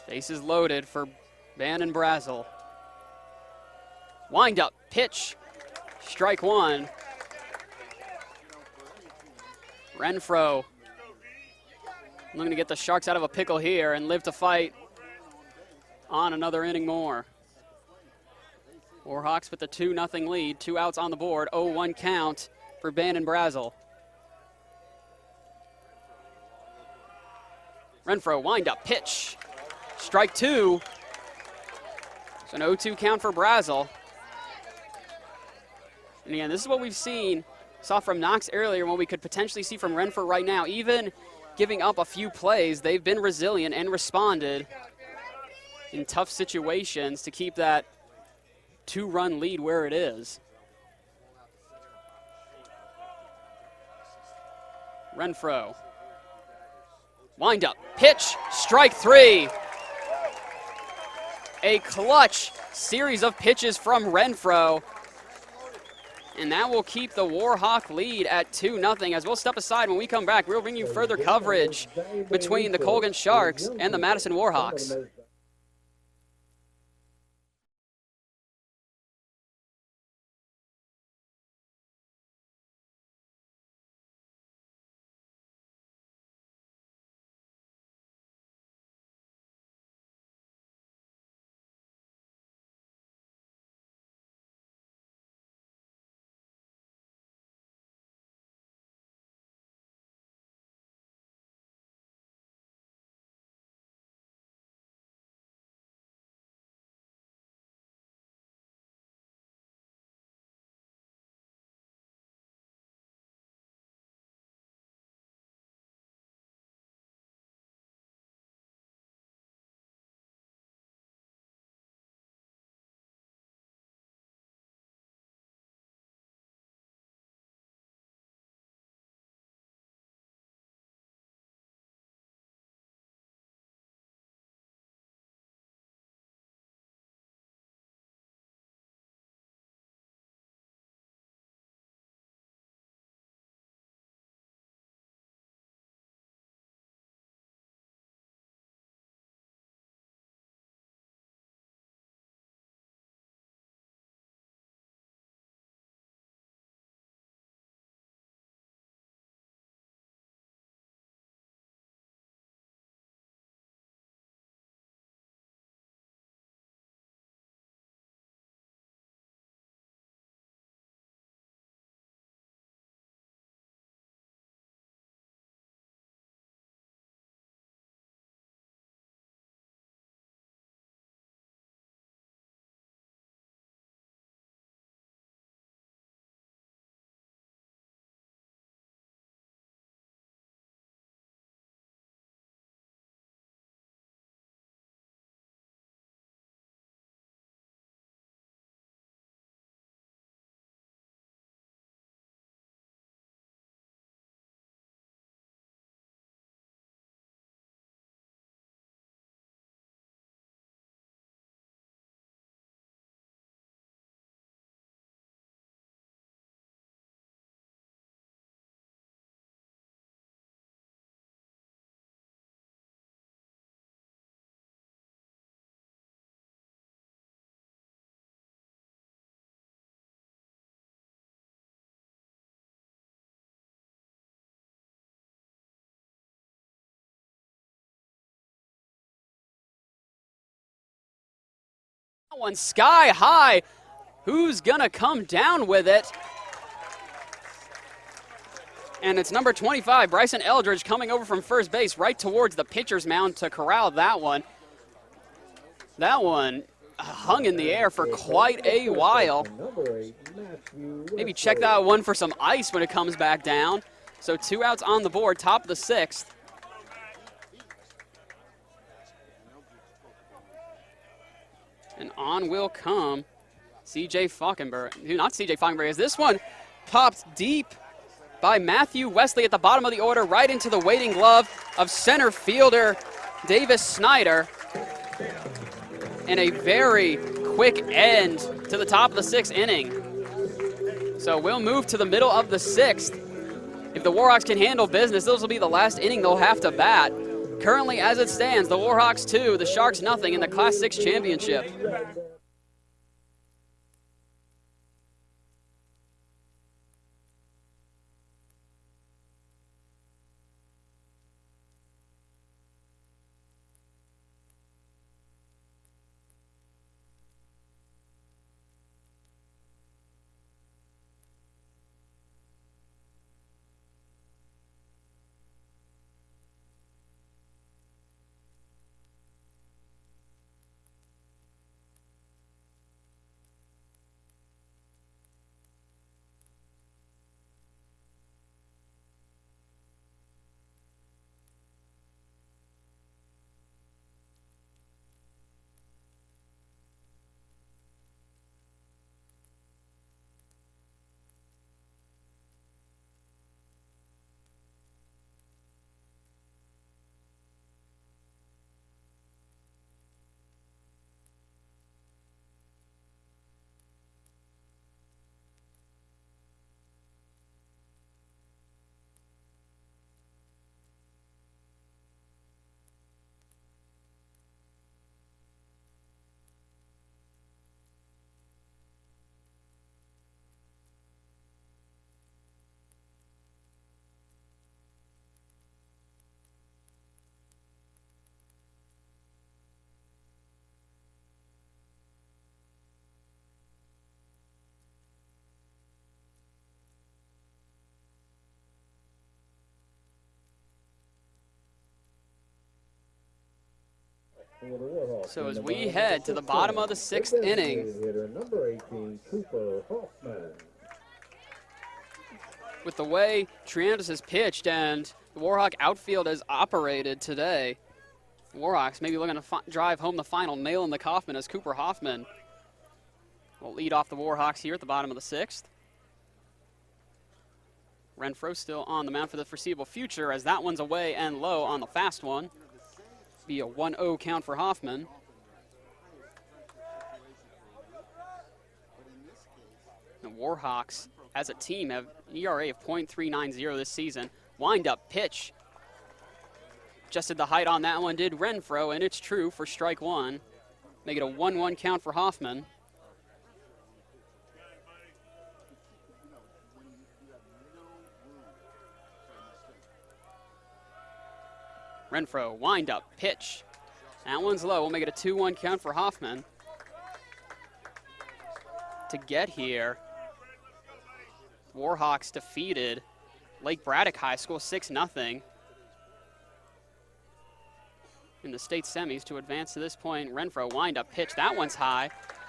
Bases loaded for Bannon Brazel. Wind up, pitch, strike one. Renfro looking to get the Sharks out of a pickle here and live to fight on another inning more. Warhawks with the 2-0 lead, 2 outs on the board, 0-1 count for Bannon Brazel. Renfro, wind up, pitch, strike two. So an 0-2 count for Brazel. And again, this is what we've saw from Knox earlier, what we could potentially see from Renfro right now. Even giving up a few plays, they've been resilient and responded in tough situations to keep that 2-run lead where it is. Renfro. Wind up, pitch, strike three. A clutch series of pitches from Renfro. And that will keep the Warhawk lead at 2-0. As we'll step aside when we come back, we'll bring you further coverage between the Colgan Sharks and the Madison Warhawks. One sky high. Who's gonna come down with it? And it's number 25, Bryson Eldridge, coming over from first base right towards the pitcher's mound to corral that one. That one hung in the air for quite a while. Maybe check that one for some ice when it comes back down. So 2 outs on the board, top of the 6th. And on will come C.J. Falkenberg. Not C.J. Falkenberg, as this one popped deep by Matthew Wesley at the bottom of the order, right into the waiting glove of center fielder Davis Snyder. And a very quick end to the top of the 6th inning. So we'll move to the middle of the 6th. If the Warhawks can handle business, this will be the last inning they'll have to bat. Currently, as it stands, the Warhawks 2, the Sharks nothing in the Class 6 championship. So as we head to the bottom of the 6th inning, Number 18, Cooper Hoffman. with the way Triandis has pitched and the Warhawk outfield has operated today, Warhawks maybe looking to drive home the final nail in the coffin as Cooper Hoffman will lead off the Warhawks here at the bottom of the 6th. Renfro still on the mound for the foreseeable future as that one's away and low on the fast one. Be a 1-0 count for Hoffman. The Warhawks, as a team, have an ERA of .390 this season. Wind-up pitch. Adjusted the height on that one, did Renfro, and it's true for strike one. Make it a 1-1 count for Hoffman. Renfro, wind-up, pitch. That one's low. We'll make it a 2-1 count for Hoffman. To get here, Warhawks defeated Lake Braddock High School 6-0 in the state semis to advance to this point. Renfro, wind-up, pitch. That one's high.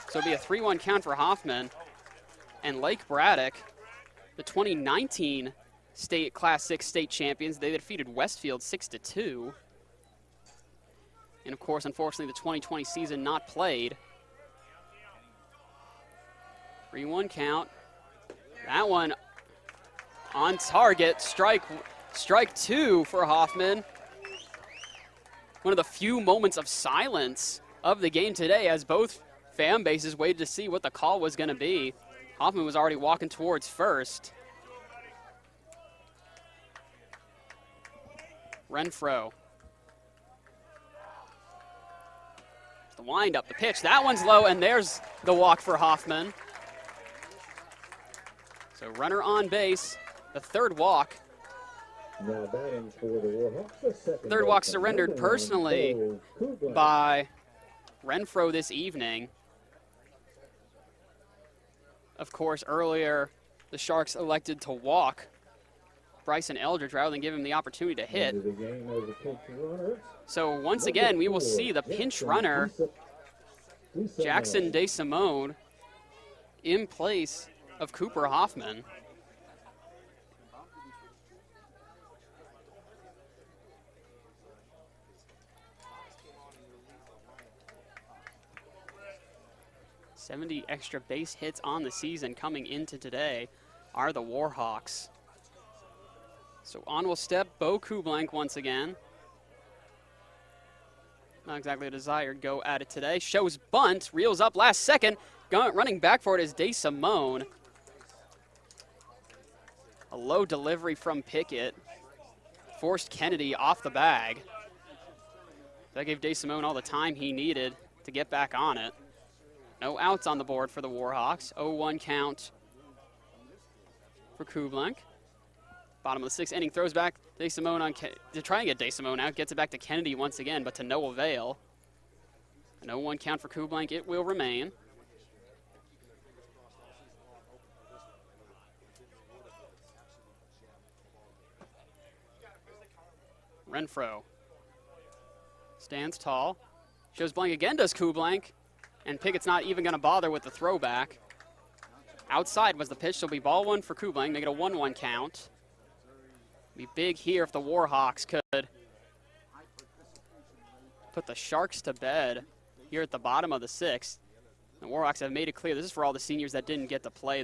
So it'll be a 3-1 count for Hoffman. And Lake Braddock, the 2019 state Class 6 state champions, they defeated Westfield 6-2. And of course, unfortunately, the 2020 season not played. 3-1 count. That one on target. Strike two for Hoffman. One of the few moments of silence of the game today as both fan bases waited to see what the call was going to be. Hoffman was already walking towards first. Renfro. The wind up, the pitch. That one's low, and there's the walk for Hoffman. So runner on base, the third walk. Now batting for the Warhawks, the second Third walk baseman, surrendered number 1, personally Colgan. by Renfro this evening. Of course, earlier the Sharks elected to walk Bryson Eldridge rather than give him the opportunity to hit. Into the game as a pinch runner. So once again, we will see the pinch runner, Jackson DeSimone, in place of Cooper Hoffman. .70 extra base hits on the season coming into today are the Warhawks. So on will step Bo Kublank once again. Not exactly a desired go at it today. Shows bunt, reels up last second. Running back for it is DeSimone. A low delivery from Pickett. Forced Kennedy off the bag. That gave DeSimone all the time he needed to get back on it. No outs on the board for the Warhawks. 0-1 count for Kublank. Bottom of the sixth inning, throws back DeSimone on to try and get DeSimone out. Gets it back to Kennedy once again, but to no avail. An 0-1 count for Kublank. It will remain. Renfro stands tall. Shows blank again, does Kublank. And Pickett's not even going to bother with the throwback. Outside was the pitch, so it'll be ball one for Kublank, make it a 1-1 count. Be big here if the Warhawks could put the Sharks to bed here at the bottom of the sixth. The Warhawks have made it clear this is for all the seniors that didn't get to play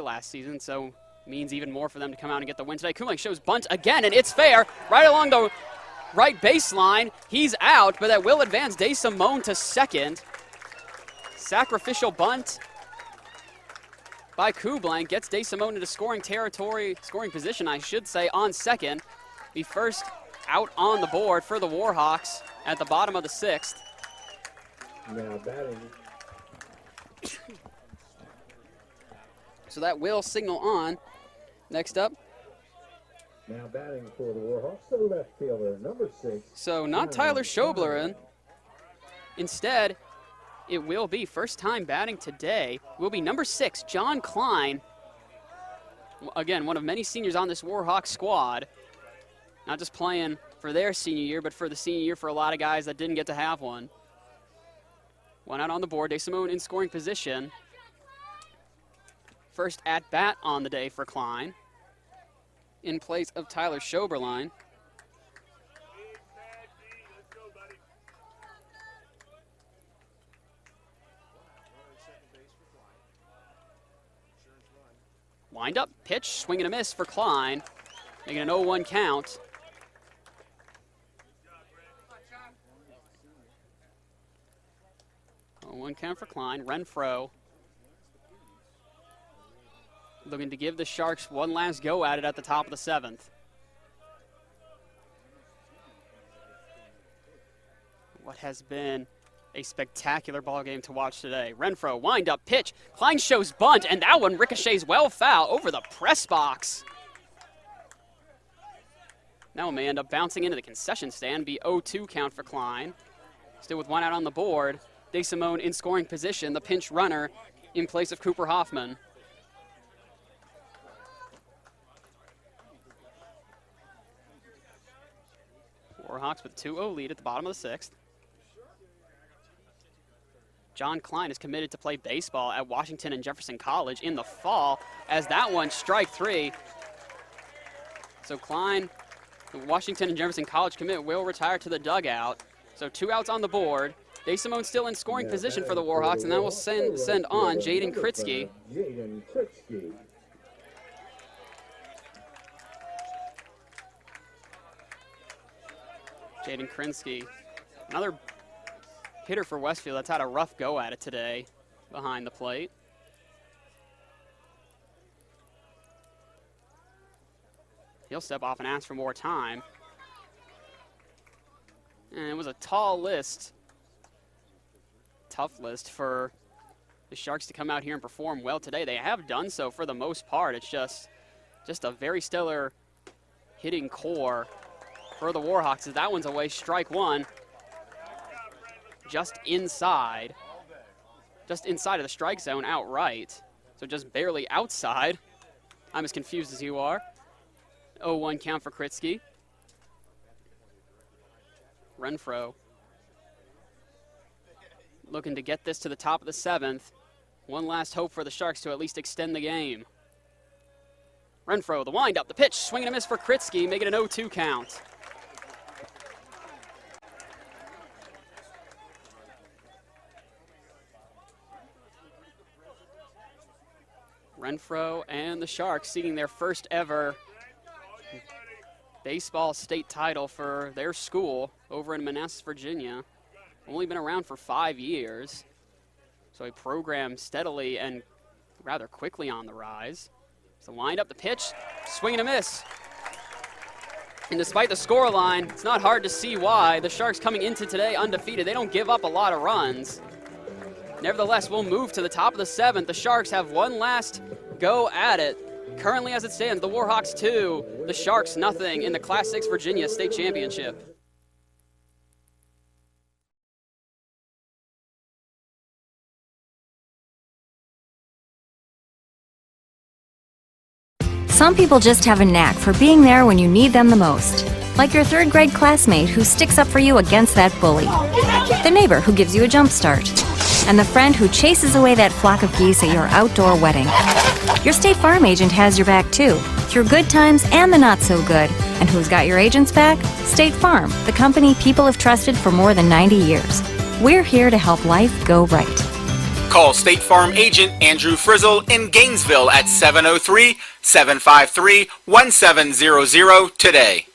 last season, so means even more for them to come out and get the win today. Kublank shows bunt again, and it's fair right along the right baseline. He's out, but that will advance DeSimone to second. Sacrificial bunt by Kublank gets DeSimone into scoring position, I should say, on second. The first out on the board for the Warhawks at the bottom of the sixth. Now batting. So that will signal on. Next up. Now batting for the Warhawks, the left fielder, number 6. So not Tyler Schoblerin. Instead, it will be first time batting today. Will be number 6, John Klein. Again, one of many seniors on this Warhawks squad. Not just playing for their senior year, but for the senior year for a lot of guys that didn't get to have one. One out on the board. DeSimone in scoring position. First at bat on the day for Klein, in place of Tyler Schoberline. Wind up, pitch, swing and a miss for Klein, making an 0-1 count. One count for Klein. Renfro looking to give the Sharks one last go at it at the top of the seventh. What has been a spectacular ball game to watch today. Renfro, wind up, pitch. Klein shows bunt, and that one ricochets well foul over the press box. Now it may end up bouncing into the concession stand, be 0-2 count for Klein. Still with one out on the board. DeSimone in scoring position, the pinch runner in place of Cooper Hoffman. Warhawks with a 2-0 lead at the bottom of the sixth. John Klein is committed to play baseball at Washington and Jefferson College in the fall, as that one strike 3. So Klein, the Washington and Jefferson College commit, will retire to the dugout. So 2 outs on the board. DeSimone still in scoring position for the Warhawks, and that will send on Jaden Kritzky. Jaden Kritzky, another hitter for Westfield that's had a rough go at it today behind the plate. He'll step off and ask for more time. And it was a tall list. Tough list for the Sharks to come out here and perform well today. They have done so for the most part. It's just a very stellar hitting core for the Warhawks. As that one's away, strike 1. Just inside of the strike zone outright. So just barely outside. I'm as confused as you are. 0-1 count for Kritzky. Renfro looking to get this to the top of the seventh. One last hope for the Sharks to at least extend the game. Renfro, the windup, the pitch, swing and a miss for Kritzky, making an 0-2 count. Renfro and the Sharks seeking their first ever baseball state title for their school over in Manassas, Virginia. Only been around for 5 years, so a program steadily and rather quickly on the rise. So wind up the pitch, swing and a miss And despite the scoreline, it's not hard to see why. The Sharks coming into today undefeated. They don't give up a lot of runs. Nevertheless, we'll move to the top of the 7th. The Sharks have one last go at it. Currently, as it stands, the Warhawks 2, the Sharks nothing in the Class 6 Virginia State Championship. Some people just have a knack for being there when you need them the most. Like your 3rd grade classmate who sticks up for you against that bully. The neighbor who gives you a jump start. And the friend who chases away that flock of geese at your outdoor wedding. Your State Farm agent has your back too, through good times and the not so good. And who's got your agent's back? State Farm, the company people have trusted for more than 90 years. We're here to help life go right. Call State Farm agent Andrew Frizzle in Gainesville at 703-753-1700 today.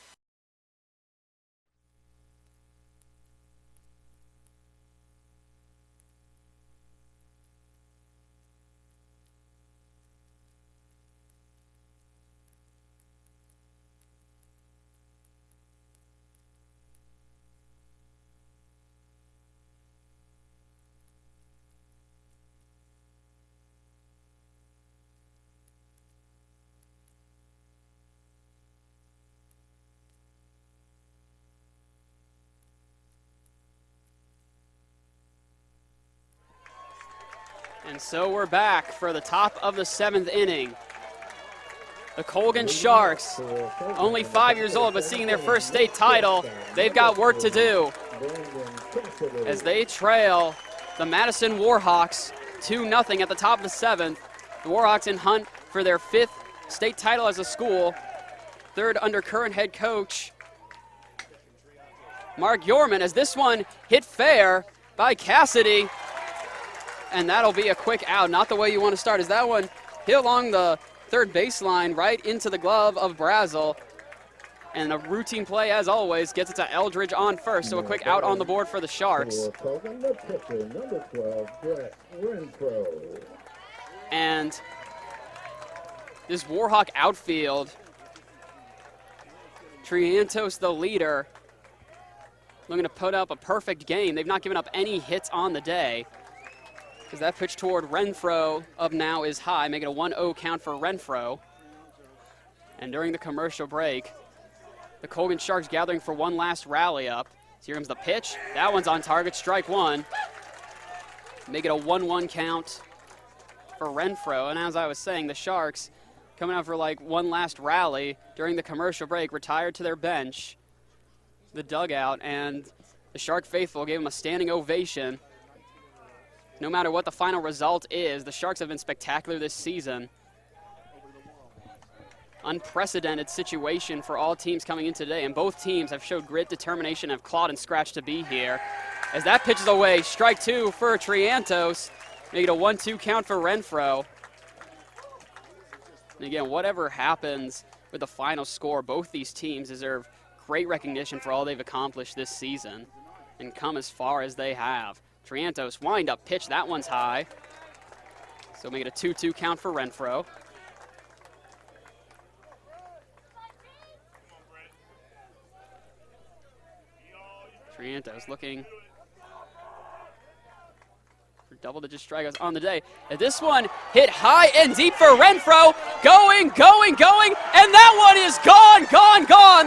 And so we're back for the top of the 7th inning. The Colgan Sharks, only 5 years old, but seeing their first state title, they've got work to do as they trail the Madison Warhawks 2-0 at the top of the 7th. The Warhawks in hunt for their 5th state title as a school, 3rd under current head coach Mark Yorman, as this one hit fair by Cassidy. And that'll be a quick out. Not the way you want to start. As that one hit along the 3rd baseline right into the glove of Brazel. And a routine play, as always, gets it to Eldridge on first. So a quick out on the board for the Sharks. And this Warhawk outfield, Triantos, the leader, looking to put up a perfect game. They've not given up any hits on the day, because that pitch toward Renfro up now is high, making a 1-0 count for Renfro. And during the commercial break, the Colgan Sharks gathering for one last rally up. So here comes the pitch. That one's on target, strike one. Make it a 1-1 count for Renfro. And as I was saying, the Sharks coming out for like one last rally during the commercial break, retired to their bench, the dugout, and the Shark faithful gave them a standing ovation. No matter what the final result is, the Sharks have been spectacular this season. Unprecedented situation for all teams coming in today, and both teams have showed grit, determination, have clawed and scratched to be here. As that pitches away, strike two for Triantos, make it a 1-2 count for Renfro. And again, whatever happens with the final score, both these teams deserve great recognition for all they've accomplished this season and come as far as they have. Triantos, wind-up pitch, that one's high. So make it a 2-2 count for Renfro. Triantos looking for double-digit strikeouts on the day. And this one hit high and deep for Renfro. Going, and that one is gone.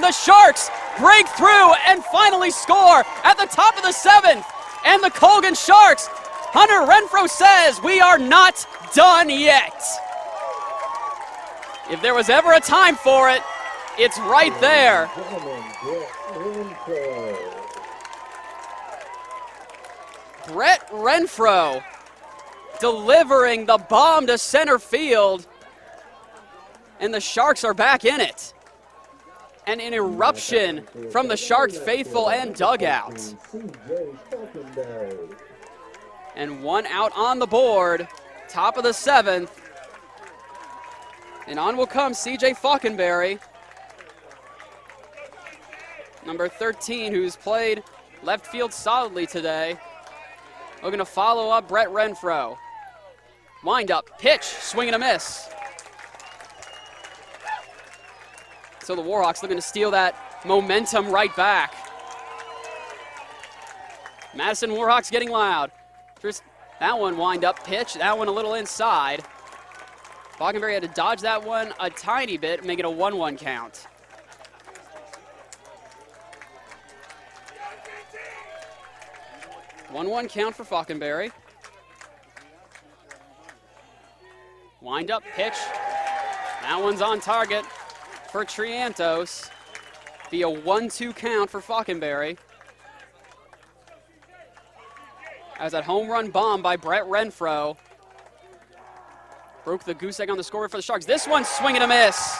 The Sharks break through and finally score at the top of the 7th. And the Colgan Sharks, Hunter Renfro says, we are not done yet. If there was ever a time for it, it's right there. Brett Renfro delivering the bomb to center field, and the Sharks are back in it. And an eruption from the Sharks faithful and dugout. And one out on the board, top of the 7th. And on will come C.J. Falkenberry, number 13, who's played left field solidly today. Looking to follow up Brett Renfro. Wind up, pitch, swing and a miss. It's So the Warhawks looking to steal that momentum right back. Madison Warhawks getting loud. That one wind up pitch, that one a little inside. Falconberry had to dodge that one a tiny bit, make it a 1-1 count. One count for Falconberry. Wind up pitch. That one's on target for Triantos. Be a 1-2 count for Falconberry. As that home run bomb by Brett Renfro broke the goose egg on the scoreboard for the Sharks. This one swing and a miss.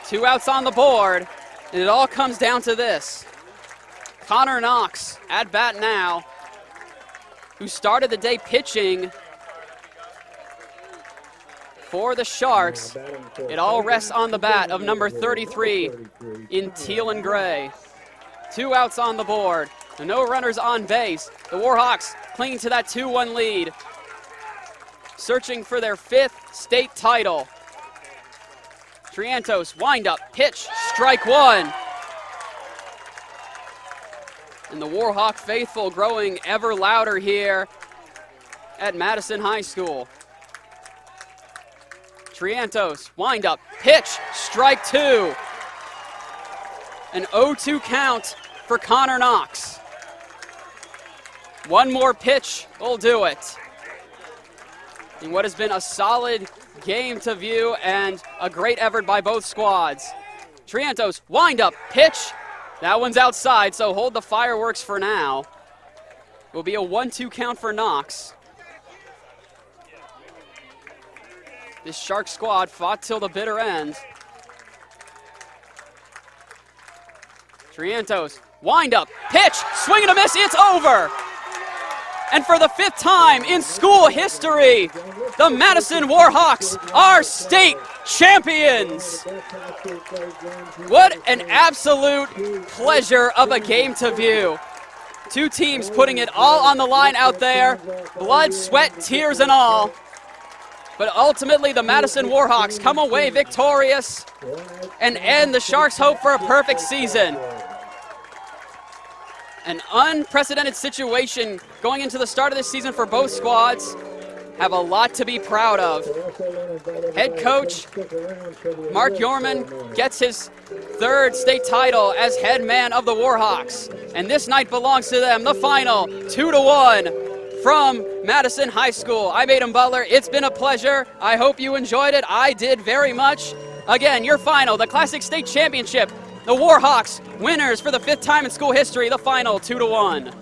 2 outs on the board, and it all comes down to this. Connor Knox at bat now, who started the day pitching for the Sharks. It all rests on the bat of number 33 in teal and gray. 2 outs on the board. No runners on base. The Warhawks clinging to that 2-1 lead, searching for their 5th state title. Triantos, wind up, pitch, strike 1. And the Warhawk faithful growing ever louder here at Madison High School. Triantos, wind up, pitch, strike 2. An 0-2 count for Connor Knox. One more pitch will do it. In what has been a solid game to view and a great effort by both squads. Triantos, wind up, pitch. That one's outside, so hold the fireworks for now. It will be a 1-2 count for Knox. This Shark squad fought till the bitter end. Triantos, wind up, pitch, swing and a miss, it's over. And for the 5th time in school history, the Madison Warhawks are state champions. What an absolute pleasure of a game to view. 2 teams putting it all on the line out there, blood, sweat, tears and all. But ultimately the Madison Warhawks come away victorious and end the Sharks' hope for a perfect season. An unprecedented situation going into the start of this season for both squads. Have a lot to be proud of. Head coach Mark Yorman gets his 3rd state title as head man of the Warhawks. And this night belongs to them. The final 2-1 from Madison High School. I'm Aiden Butler. It's been a pleasure. I hope you enjoyed it. I did very much. Again, your final, the Classic State Championship. The Warhawks, winners for the 5th time in school history, the final 2-1.